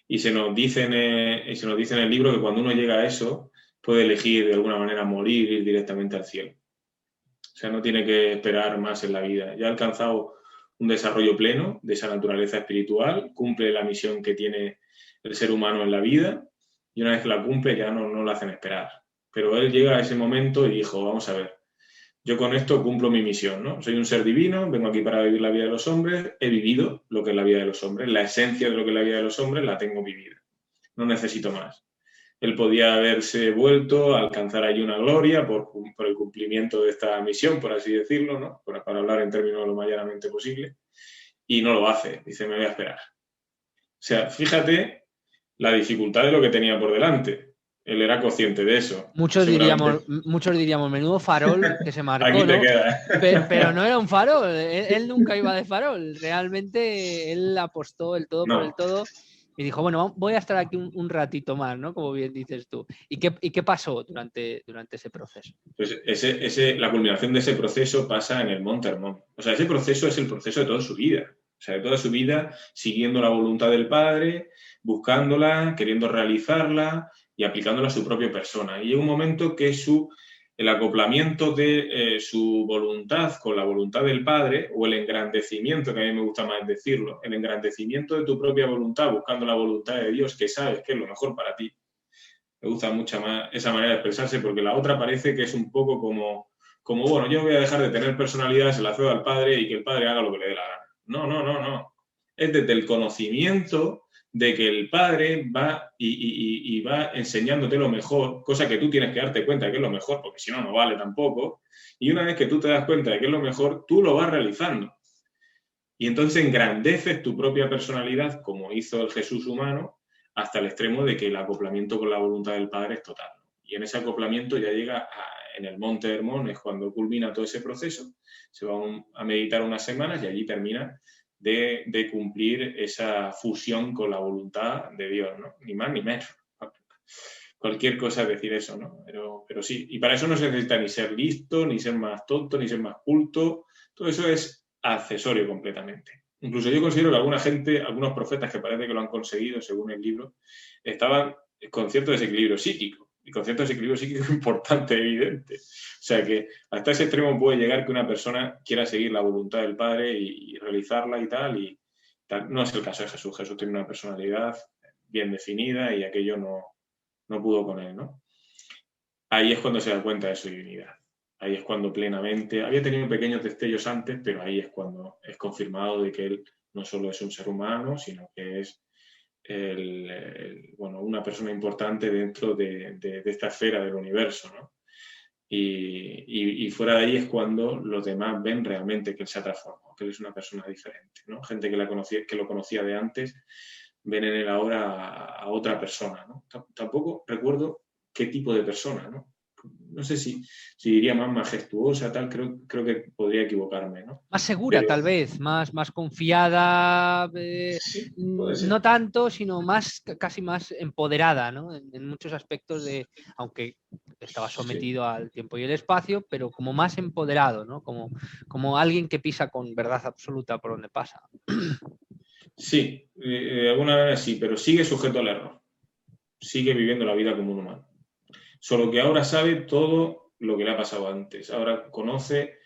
Y se nos dice en el libro que cuando uno llega a eso, puede elegir de alguna manera morir, ir directamente al cielo. O sea, no tiene que esperar más en la vida. Ya ha alcanzado un desarrollo pleno de esa naturaleza espiritual, cumple la misión que tiene el ser humano en la vida y una vez que la cumple ya no la hacen esperar. Pero él llega a ese momento y dijo, vamos a ver, yo con esto cumplo mi misión, ¿no? Soy un ser divino, vengo aquí para vivir la vida de los hombres, he vivido lo que es la vida de los hombres, la esencia de lo que es la vida de los hombres la tengo vivida, no necesito más. Él podía haberse vuelto a alcanzar allí una gloria por el cumplimiento de esta misión, por así decirlo, ¿no? Para hablar en términos lo más llanamente posible, y no lo hace, dice, me voy a esperar. O sea, fíjate la dificultad de lo que tenía por delante. Él era consciente de eso. Muchos diríamos, menudo farol que se marcó, Aquí te ¿no? queda. Pero no era un farol, él nunca iba de farol. Realmente él apostó el todo por el todo y dijo, bueno, voy a estar aquí un ratito más, ¿no? Como bien dices tú. ¿Y qué pasó durante ese proceso? Pues la culminación de ese proceso pasa en el Monte Hermón. O sea, ese proceso es el proceso de toda su vida. O sea, de toda su vida siguiendo la voluntad del Padre, buscándola, queriendo realizarla y aplicándola a su propia persona. Y llega un momento que el acoplamiento de su voluntad con la voluntad del Padre, o el engrandecimiento, que a mí me gusta más decirlo, el engrandecimiento de tu propia voluntad buscando la voluntad de Dios, que sabes que es lo mejor para ti. Me gusta mucho más esa manera de expresarse, porque la otra parece que es un poco como bueno, yo voy a dejar de tener personalidad, se la cedo al Padre y que el Padre haga lo que le dé la gana. No. Es desde el conocimiento de que el Padre va y va enseñándote lo mejor, cosa que tú tienes que darte cuenta de que es lo mejor, porque si no, no vale tampoco. Y una vez que tú te das cuenta de que es lo mejor, tú lo vas realizando. Y entonces engrandeces tu propia personalidad, como hizo el Jesús humano, hasta el extremo de que el acoplamiento con la voluntad del Padre es total. Y en ese acoplamiento ya llega en el Monte Hermón, es cuando culmina todo ese proceso, se va a meditar unas semanas y allí termina de cumplir esa fusión con la voluntad de Dios, ¿no? Ni más ni menos. Cualquier cosa es decir eso, ¿no? Pero sí, y para eso no se necesita ni ser listo, ni ser más tonto, ni ser más culto, todo eso es accesorio completamente. Incluso yo considero que alguna gente, algunos profetas que parece que lo han conseguido, según el libro, estaban con cierto desequilibrio psíquico. Y con cierto desequilibrio psíquico importante, evidente. O sea que hasta ese extremo puede llegar que una persona quiera seguir la voluntad del Padre y realizarla y tal. No es el caso de Jesús. Jesús tiene una personalidad bien definida y aquello no pudo con él, ¿no? Ahí es cuando se da cuenta de su divinidad. Ahí es cuando plenamente, había tenido pequeños destellos antes, pero ahí es cuando es confirmado de que él no solo es un ser humano, sino que es una persona importante dentro de esta esfera del universo, ¿no? Y fuera de ahí es cuando los demás ven realmente que él se ha transformado, que él es una persona diferente, ¿no? Gente que lo conocía de antes, ven en él ahora a otra persona, ¿no? Tampoco recuerdo qué tipo de persona, ¿no? No sé si diría más majestuosa, tal, creo que podría equivocarme, ¿no? Más segura, tal vez, más confiada, sí, puede ser. No tanto, sino casi más empoderada, ¿no? En muchos aspectos aunque estaba sometido al tiempo y el espacio, pero como más empoderado, ¿no? Como alguien que pisa con verdad absoluta por donde pasa. Sí, de alguna manera sí, pero sigue sujeto al error. Sigue viviendo la vida como un humano. Solo que ahora sabe todo lo que le ha pasado antes. Ahora conoce,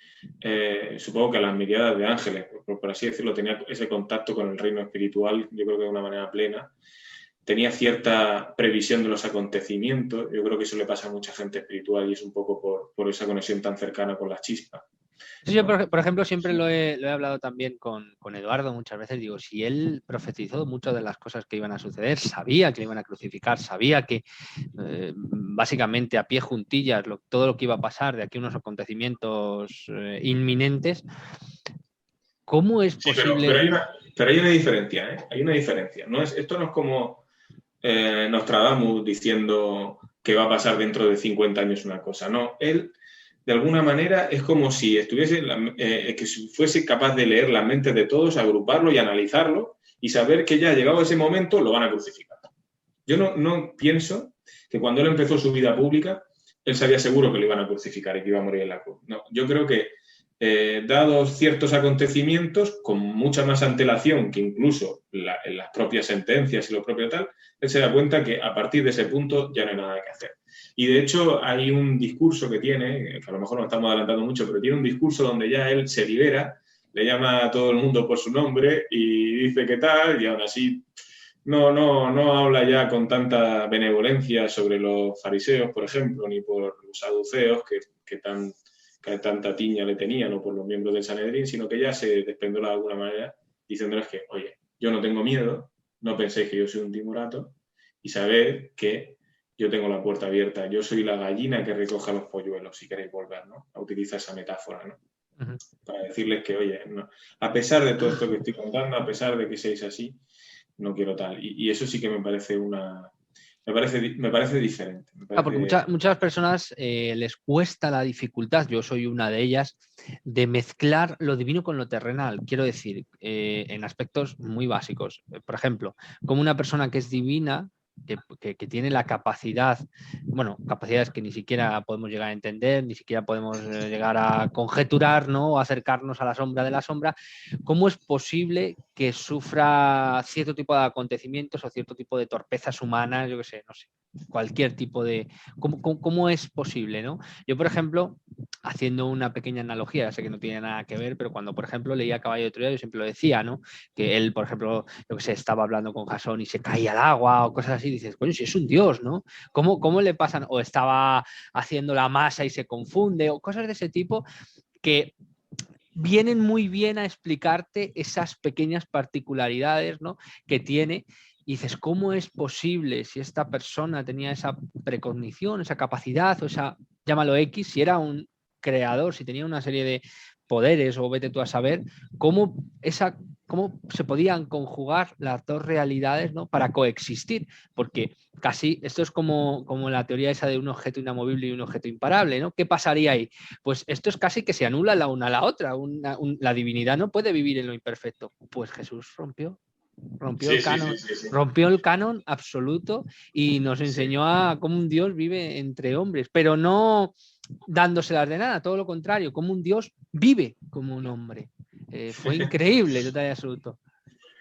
supongo que a las miradas de ángeles, por así decirlo, tenía ese contacto con el reino espiritual, yo creo que de una manera plena. Tenía cierta previsión de los acontecimientos. Yo creo que eso le pasa a mucha gente espiritual y es un poco por esa conexión tan cercana con la chispa. Sí, yo, por ejemplo, siempre lo he hablado también con Eduardo muchas veces. Digo, si él profetizó muchas de las cosas que iban a suceder, sabía que le iban a crucificar, sabía que básicamente a pie juntillas todo lo que iba a pasar de aquí unos acontecimientos inminentes, ¿cómo es posible? Pero hay una diferencia, ¿eh? Hay una diferencia. Esto no es como Nostradamus diciendo que va a pasar dentro de 50 años una cosa. No, él de alguna manera es como si que fuese capaz de leer las mentes de todos, agruparlo y analizarlo y saber que ya llegado ese momento lo van a crucificar. Yo no pienso que cuando él empezó su vida pública, él sabía seguro que lo iban a crucificar y que iba a morir en la cruz. No, yo creo que dados ciertos acontecimientos, con mucha más antelación que incluso en las propias sentencias y lo propio tal, él se da cuenta que a partir de ese punto ya no hay nada que hacer. Y de hecho hay un discurso que tiene, que a lo mejor nos estamos adelantando mucho, pero tiene un discurso donde ya él se libera, le llama a todo el mundo por su nombre y dice qué tal, y aún así no habla ya con tanta benevolencia sobre los fariseos, por ejemplo, ni por los saduceos que tanta tiña le tenían, o por los miembros del Sanedrín, sino que ya se despendola de alguna manera diciéndoles que, oye, yo no tengo miedo, no penséis que yo soy un timorato y sabed que yo tengo la puerta abierta, yo soy la gallina que recoge los polluelos, si queréis volver, ¿no? A utilizar esa metáfora, ¿no? Ujú. Para decirles que, oye, no, a pesar de todo esto que estoy contando, a pesar de que seáis así, no quiero tal. Y eso sí que me parece me parece diferente. Porque muchas personas les cuesta la dificultad, yo soy una de ellas, de mezclar lo divino con lo terrenal. Quiero decir, en aspectos muy básicos. Por ejemplo, como una persona que es divina, que tiene la capacidad, bueno, capacidades que ni siquiera podemos llegar a entender, ni siquiera podemos llegar a conjeturar, ¿no? O acercarnos a la sombra de la sombra. ¿Cómo es posible que sufra cierto tipo de acontecimientos o cierto tipo de torpezas humanas? Yo qué sé, no sé, cualquier tipo de... ¿Cómo es posible, no? Yo, por ejemplo, haciendo una pequeña analogía, ya sé que no tiene nada que ver, pero cuando, por ejemplo, leía Caballo de Troya, yo siempre lo decía, ¿no? Que él, por ejemplo, yo que sé, estaba hablando con Jasón y se caía al agua o cosas así, y dices, coño, si es un dios, ¿no? ¿Cómo le pasan? O estaba haciendo la masa y se confunde, o cosas de ese tipo que vienen muy bien a explicarte esas pequeñas particularidades, ¿no? Que tiene. Y dices, ¿cómo es posible si esta persona tenía esa precognición, esa capacidad, o esa, llámalo X, si era un creador, si tenía una serie de poderes o vete tú a saber, cómo se podían conjugar las dos realidades, ¿no? Para coexistir? Porque casi esto es como la teoría esa de un objeto inamovible y un objeto imparable, ¿no? ¿Qué pasaría ahí? Pues esto es casi que se anula la una a la otra. La divinidad no puede vivir en lo imperfecto. Pues Jesús rompió Sí, el sí, canon, sí, sí, sí. rompió el canon absoluto y nos Sí. enseñó a cómo un Dios vive entre hombres, pero no dándoselas de nada, todo lo contrario, como un Dios vive como un hombre. Fue increíble, total y absoluto.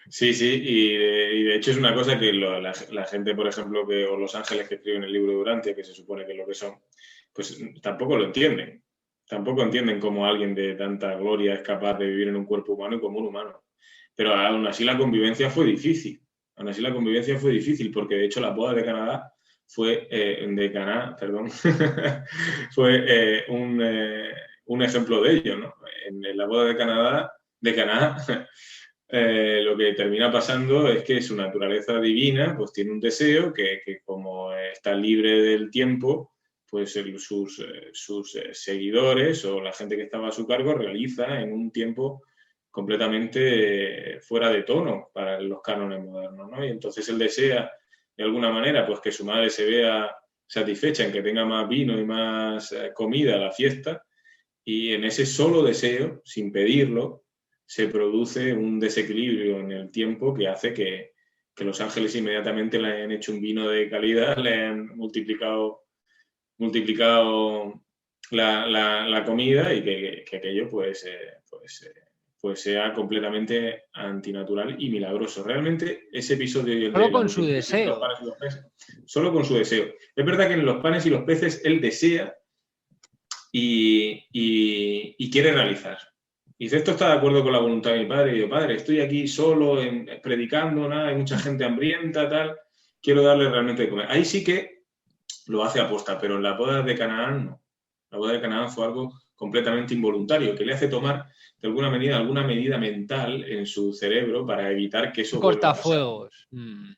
Sí, sí, y de hecho es una cosa que la gente, por ejemplo, o los ángeles que escriben el libro de Durante, que se supone que es lo que son, pues tampoco lo entienden. Tampoco entienden cómo alguien de tanta gloria es capaz de vivir en un cuerpo humano y como un humano. Pero aún así la convivencia fue difícil. Aún así la convivencia fue difícil, porque de hecho la boda de Canadá fue, de Caná, perdón, fue un ejemplo de ello, ¿no? En la boda de Caná, lo que termina pasando es que su naturaleza divina pues tiene un deseo que como está libre del tiempo, pues sus seguidores o la gente que estaba a su cargo realiza en un tiempo completamente fuera de tono para los cánones modernos, ¿no? Y entonces él desea, de alguna manera, pues que su madre se vea satisfecha en que tenga más vino y más comida a la fiesta, y en ese solo deseo, sin pedirlo, se produce un desequilibrio en el tiempo que hace que los ángeles inmediatamente le hayan hecho un vino de calidad, le hayan multiplicado la comida y que aquello pues sea completamente antinatural y milagroso. Realmente ese episodio y el de Solo la con su multiplicación de los deseo. panes y los peces, solo con su deseo. Es verdad que en los panes y los peces él desea y quiere realizar. Y dice, esto está de acuerdo con la voluntad de mi padre. Y yo, padre, estoy aquí solo predicando, nada, hay mucha gente hambrienta, tal, quiero darle realmente de comer. Ahí sí que lo hace aposta, pero en la boda de Canaán no. La boda de Canaán fue algo completamente involuntario, que le hace tomar de alguna medida mental en su cerebro para evitar que eso vuelva a pasar. Cortafuegos.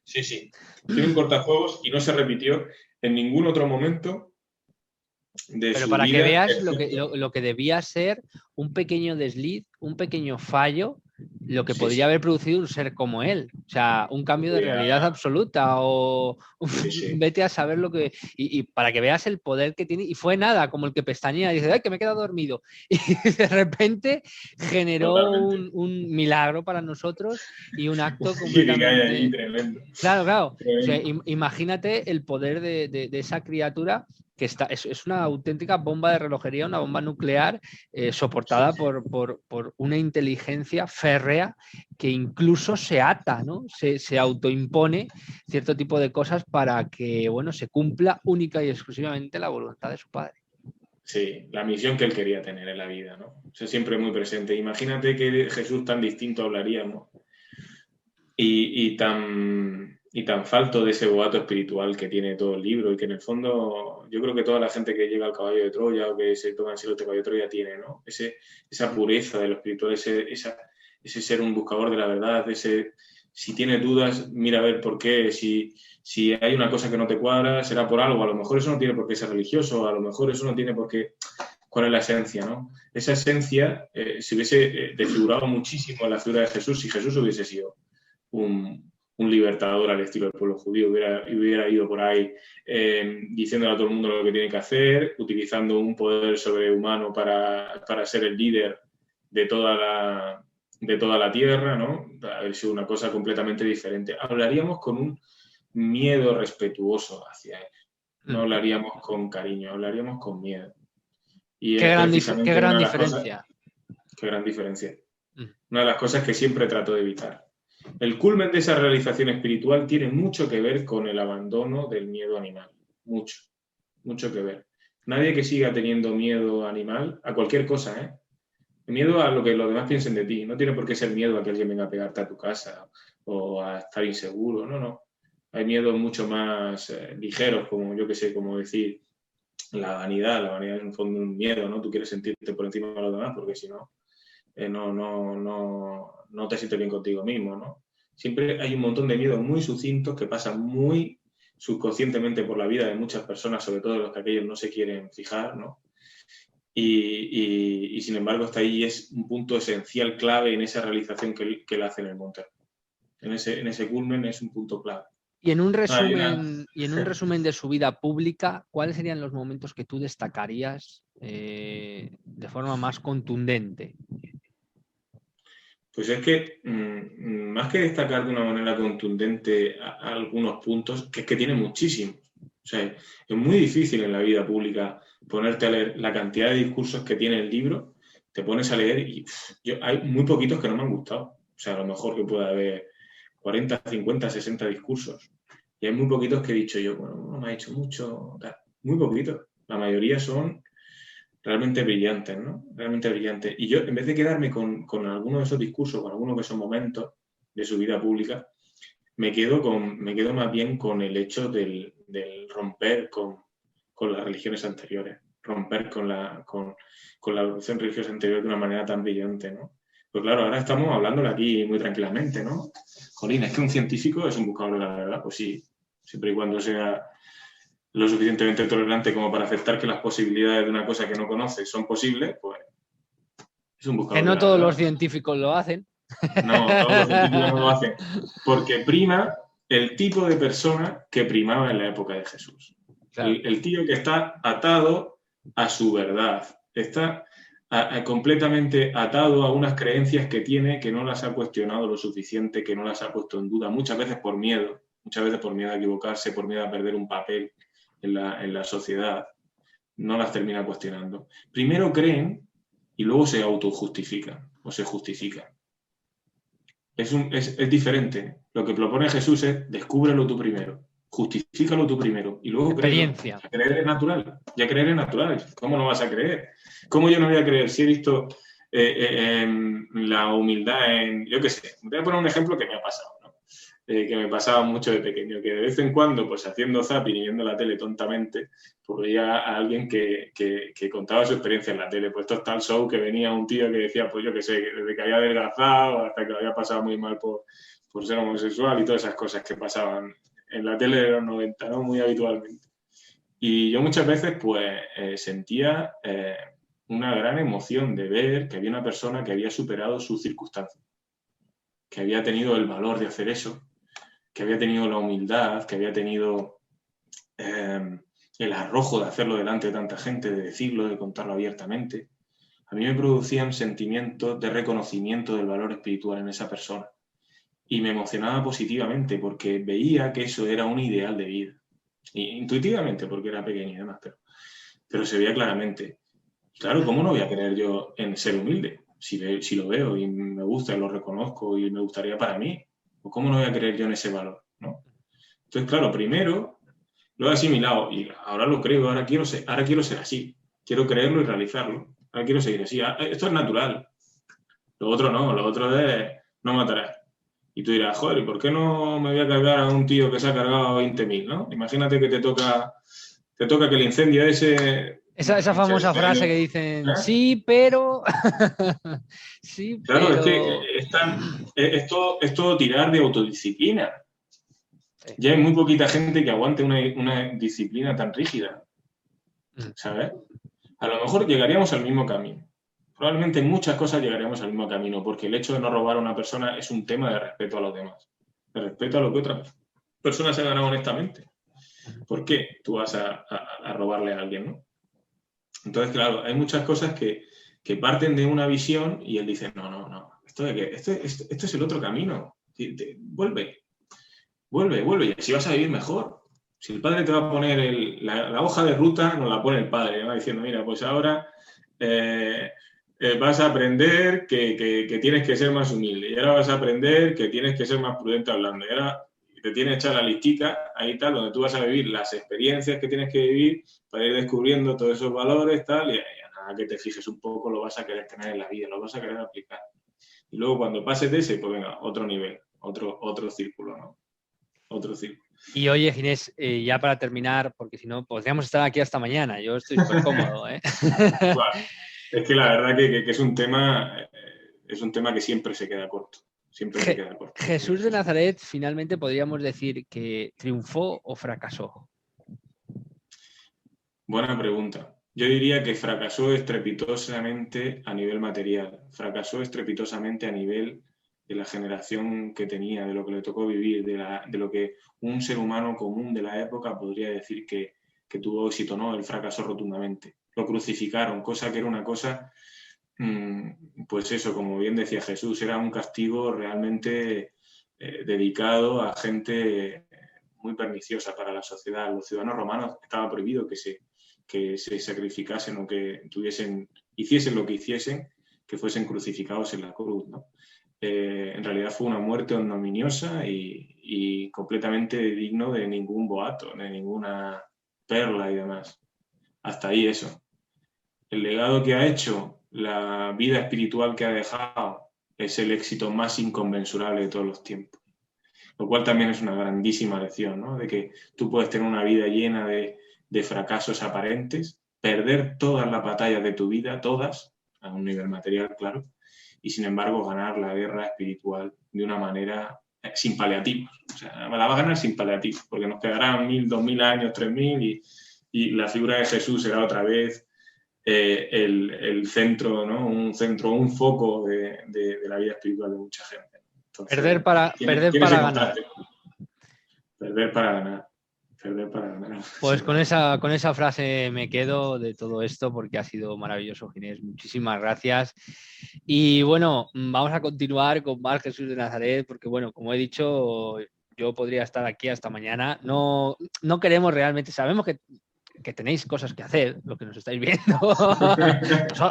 Sí, sí. Tiene un cortafuegos y no se repitió en ningún otro momento de Pero su para que vida, veas excepto... lo que debía ser un pequeño desliz, un pequeño fallo, lo que Sí, podría sí. haber producido un ser como él. O sea, un cambio de Podría... realidad absoluta o Sí, sí. vete a saber lo que... Y para que veas el poder que tiene. Y fue nada, como el que pestañea y dice, ay, que me he quedado dormido. Y de repente generó Totalmente. un milagro para nosotros y un acto Un que hay allí completamente... tremendo. Claro, claro. O sea, Tremendo. imagínate el poder de esa criatura que es una auténtica bomba de relojería, una bomba nuclear Sí, soportada sí. por una inteligencia férrea que incluso se ata, ¿no? Se autoimpone cierto tipo de cosas para que, bueno, se cumpla única y exclusivamente la voluntad de su padre. Sí, la misión que él quería tener en la vida, ¿no? O sea, siempre muy presente. Imagínate que Jesús tan distinto hablaríamos y tan falto de ese boato espiritual que tiene todo el libro y que en el fondo yo creo que toda la gente que llega al caballo de Troya o que se toma en serio este caballo de Troya tiene, ¿no? Esa pureza de lo espiritual, ese ser un buscador de la verdad, Si tienes dudas, mira a ver por qué. Si hay una cosa que no te cuadra, será por algo. A lo mejor eso no tiene por qué ser religioso, a lo mejor eso no tiene por qué... ¿Cuál es la esencia, no? Esa esencia se hubiese desfigurado muchísimo en la figura de Jesús si Jesús hubiese sido un libertador al estilo del pueblo judío, hubiera ido por ahí diciéndole a todo el mundo lo que tiene que hacer, utilizando un poder sobrehumano para ser el líder de toda la tierra, ¿no? Haber sido una cosa completamente diferente. Hablaríamos con un miedo respetuoso hacia él. No hablaríamos con cariño, hablaríamos con miedo. Y qué gran diferencia. Qué gran diferencia. Una de las cosas que siempre trato de evitar. El culmen de esa realización espiritual tiene mucho que ver con el abandono del miedo animal. Mucho, mucho que ver. Nadie que siga teniendo miedo animal a cualquier cosa, ¿eh? Miedo a lo que los demás piensen de ti. No tiene por qué ser miedo a que alguien venga a pegarte a tu casa o a estar inseguro. No. Hay miedos mucho más ligeros, como yo que sé, como decir la vanidad. La vanidad es en el fondo un miedo, ¿no? Tú quieres sentirte por encima de los demás porque si no, no te sientes bien contigo mismo, ¿no? Siempre hay un montón de miedos muy sucintos que pasan muy subconscientemente por la vida de muchas personas, sobre todo de los que aquellos no se quieren fijar, ¿no? Y sin embargo está ahí y es un punto esencial, clave en esa realización que él hace en el Monte. En ese culmen es un punto clave. Y en un resumen de su vida pública, ¿cuáles serían los momentos que tú destacarías de forma más contundente? Pues es que, más que destacar de una manera contundente algunos puntos, que es que tiene muchísimos. O sea, es muy difícil en la vida pública ponerte a leer la cantidad de discursos que tiene el libro, te pones a leer y hay muy poquitos que no me han gustado. O sea, a lo mejor que puede haber 40, 50, 60 discursos. Y hay muy poquitos que he dicho yo, bueno, no me ha hecho mucho, tal. Muy poquitos. La mayoría son realmente brillantes, ¿no? Realmente brillantes. Y yo, en vez de quedarme con algunos de esos discursos, con algunos de esos momentos de su vida pública, me quedo más bien con el hecho del romper con las religiones anteriores, romper con la evolución religiosa anterior de una manera tan brillante, ¿no? Pues claro, ahora estamos hablándolo aquí muy tranquilamente, ¿no? Jolín, es que un científico es un buscador de la verdad, pues sí, siempre y cuando sea lo suficientemente tolerante como para aceptar que las posibilidades de una cosa que no conoce son posibles, pues es un buscador. Que no todos los científicos lo hacen. No, todos los científicos no lo hacen. Porque prima el tipo de persona que primaba en la época de Jesús. Claro. El tío que está atado a su verdad. Está completamente atado a unas creencias que tiene, que no las ha cuestionado lo suficiente, que no las ha puesto en duda, muchas veces por miedo a equivocarse, por miedo a perder un papel en la sociedad, no las termina cuestionando. Primero creen y luego se autojustifican o se justifican. Es diferente. Lo que propone Jesús es descúbrelo tú primero, justifícalo tú primero y luego experiencia. Ya creer es natural. Ya creer es natural. ¿Cómo no vas a creer? ¿Cómo yo no voy a creer si he visto la humildad en... Yo qué sé, voy a poner un ejemplo que me ha pasado, ¿no? Que me pasaba mucho de pequeño, que de vez en cuando, pues haciendo zapping y viendo la tele tontamente, pues veía a alguien que contaba su experiencia en la tele. Pues esto es tal show que venía un tío que decía, pues yo qué sé, desde que había adelgazado hasta que lo había pasado muy mal por ser homosexual y todas esas cosas que pasaban en la tele de los 90, ¿no? Muy habitualmente. Y yo muchas veces, pues, sentía una gran emoción de ver que había una persona que había superado sus circunstancias, que había tenido el valor de hacer eso, que había tenido la humildad, que había tenido el arrojo de hacerlo delante de tanta gente, de decirlo, de contarlo abiertamente. A mí me producían sentimientos de reconocimiento del valor espiritual en esa persona. Y me emocionaba positivamente porque veía que eso era un ideal de vida. Intuitivamente, porque era pequeño y demás, pero se veía claramente. Claro, ¿cómo no voy a creer yo en ser humilde? Si lo veo y me gusta y lo reconozco y me gustaría para mí, pues ¿cómo no voy a creer yo en ese valor, ¿no? Entonces, claro, primero lo he asimilado y ahora lo creo, ahora quiero ser así. Quiero creerlo y realizarlo. Ahora quiero seguir así. Esto es natural. Lo otro no, lo otro es no matarás. Y tú dirás, joder, ¿y por qué no me voy a cargar a un tío que se ha cargado 20.000, ¿no? Imagínate que te toca que el incendio ese Esa famosa frase que dicen, sí, pero... sí, Claro, pero... es que es todo tirar de autodisciplina. Sí. Ya hay muy poquita gente que aguante una disciplina tan rígida, ¿sabes? A lo mejor llegaríamos al mismo camino. Probablemente en muchas cosas llegaríamos al mismo camino, porque el hecho de no robar a una persona es un tema de respeto a los demás, de respeto a lo que otra persona se ha ganado honestamente. ¿Por qué tú vas a robarle a alguien, no? Entonces, claro, hay muchas cosas que parten de una visión y él dice, no, esto es el otro camino. Vuelve, y así vas a vivir mejor. Si el padre te va a poner la hoja de ruta, nos la pone el padre, va diciendo, mira, pues ahora vas a aprender que tienes que ser más humilde, y ahora vas a aprender que tienes que ser más prudente hablando, y ahora te tienes echar la listica, ahí tal, donde tú vas a vivir las experiencias que tienes que vivir para ir descubriendo todos esos valores, tal, y nada que te fijes un poco, lo vas a querer tener en la vida, lo vas a querer aplicar. Y luego cuando pases de ese, pues venga, otro nivel, otro círculo, ¿no? Otro círculo. Y oye, Ginés, ya para terminar, porque si no, podríamos estar aquí hasta mañana. Yo estoy súper cómodo, ¿eh? Bueno, es que la verdad que es un tema que siempre se queda corto. Siempre se queda corto. Jesús de Nazaret, finalmente podríamos decir que triunfó o fracasó. Buena pregunta. Yo diría que fracasó estrepitosamente a nivel material, fracasó estrepitosamente a nivel de la generación que tenía, de lo que le tocó vivir, de lo que un ser humano común de la época podría decir que tuvo éxito, ¿no? Él fracasó rotundamente. Lo crucificaron, cosa que era una cosa, pues eso, como bien decía Jesús, era un castigo realmente dedicado a gente muy perniciosa para la sociedad. Los ciudadanos romanos estaba prohibido que se sacrificasen o que hiciesen lo que hiciesen, que fuesen crucificados en la cruz, ¿no? En realidad fue una muerte ignominiosa y completamente digno de ningún boato, de ninguna perla y demás. Hasta ahí eso. El legado que ha hecho, la vida espiritual que ha dejado, es el éxito más inconmensurable de todos los tiempos. Lo cual también es una grandísima lección, ¿no? De que tú puedes tener una vida llena de fracasos aparentes, perder todas las batallas de tu vida, todas, a un nivel material, claro, y sin embargo ganar la guerra espiritual de una manera sin paliativos. O sea, la va a ganar sin paliativos, porque nos quedarán 1000, 2000 años, 3000 y la figura de Jesús será otra vez el centro, ¿no? Un foco de la vida espiritual de mucha gente. Entonces, perder para ganar. Perder para ganar. Pues con esa frase me quedo de todo esto porque ha sido maravilloso, Ginés. Muchísimas gracias. Y bueno, vamos a continuar con más Jesús de Nazaret porque, bueno, como he dicho, yo podría estar aquí hasta mañana. No queremos realmente, sabemos que tenéis cosas que hacer, lo que nos estáis viendo.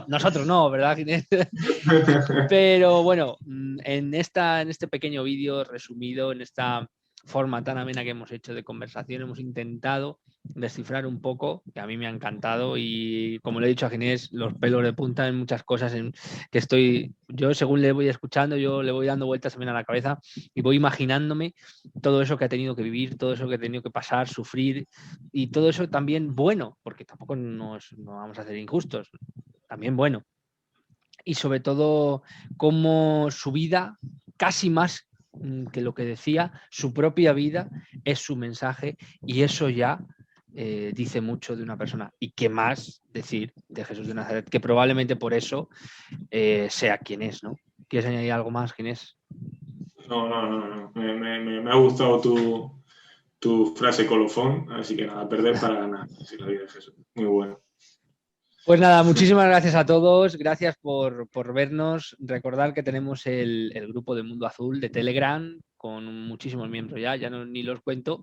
Nosotros no, ¿verdad, Ginés? Pero bueno, en este pequeño vídeo resumido, en esta forma tan amena que hemos hecho de conversación, hemos intentado descifrar un poco, que a mí me ha encantado y como le he dicho a Ginés, los pelos de punta en muchas cosas yo según le voy escuchando, yo le voy dando vueltas también a la cabeza y voy imaginándome todo eso que ha tenido que vivir, todo eso que ha tenido que pasar, sufrir y todo eso también bueno, porque tampoco nos vamos a hacer injustos, también bueno. Y sobre todo cómo su vida, casi más que lo que decía, su propia vida es su mensaje y eso ya dice mucho de una persona. Y qué más decir de Jesús de Nazaret, que probablemente por eso sea quien es, ¿no? ¿Quieres añadir algo más, Ginés? No. Me ha gustado tu frase colofón, así que nada, perder para ganar. Así la vida de Jesús. Muy bueno. Pues nada, muchísimas gracias a todos, gracias por vernos. Recordad que tenemos el grupo de Mundo Azul de Telegram con muchísimos miembros ya ni los cuento,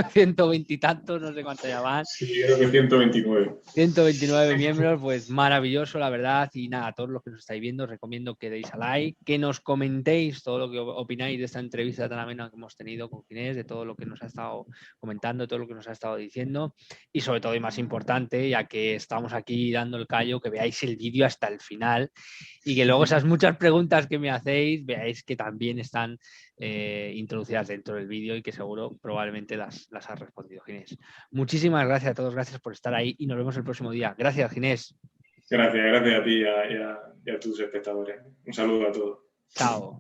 120 y tantos, no sé cuántos ya van. Sí, creo que 129. 129 miembros, pues maravilloso, la verdad. Y nada, a todos los que nos estáis viendo, os recomiendo que deis a like, que nos comentéis todo lo que opináis de esta entrevista tan amena que hemos tenido con Ginés, de todo lo que nos ha estado comentando, de todo lo que nos ha estado diciendo. Y sobre todo, y más importante, ya que estamos aquí dando el callo, que veáis el vídeo hasta el final y que luego esas muchas preguntas que me hacéis, veáis que también están introducidas dentro del vídeo y que seguro probablemente las has respondido, Ginés. Muchísimas gracias a todos, gracias por estar ahí y nos vemos el próximo día. Gracias, Ginés. Gracias a ti y a tus espectadores. Un saludo a todos. Chao.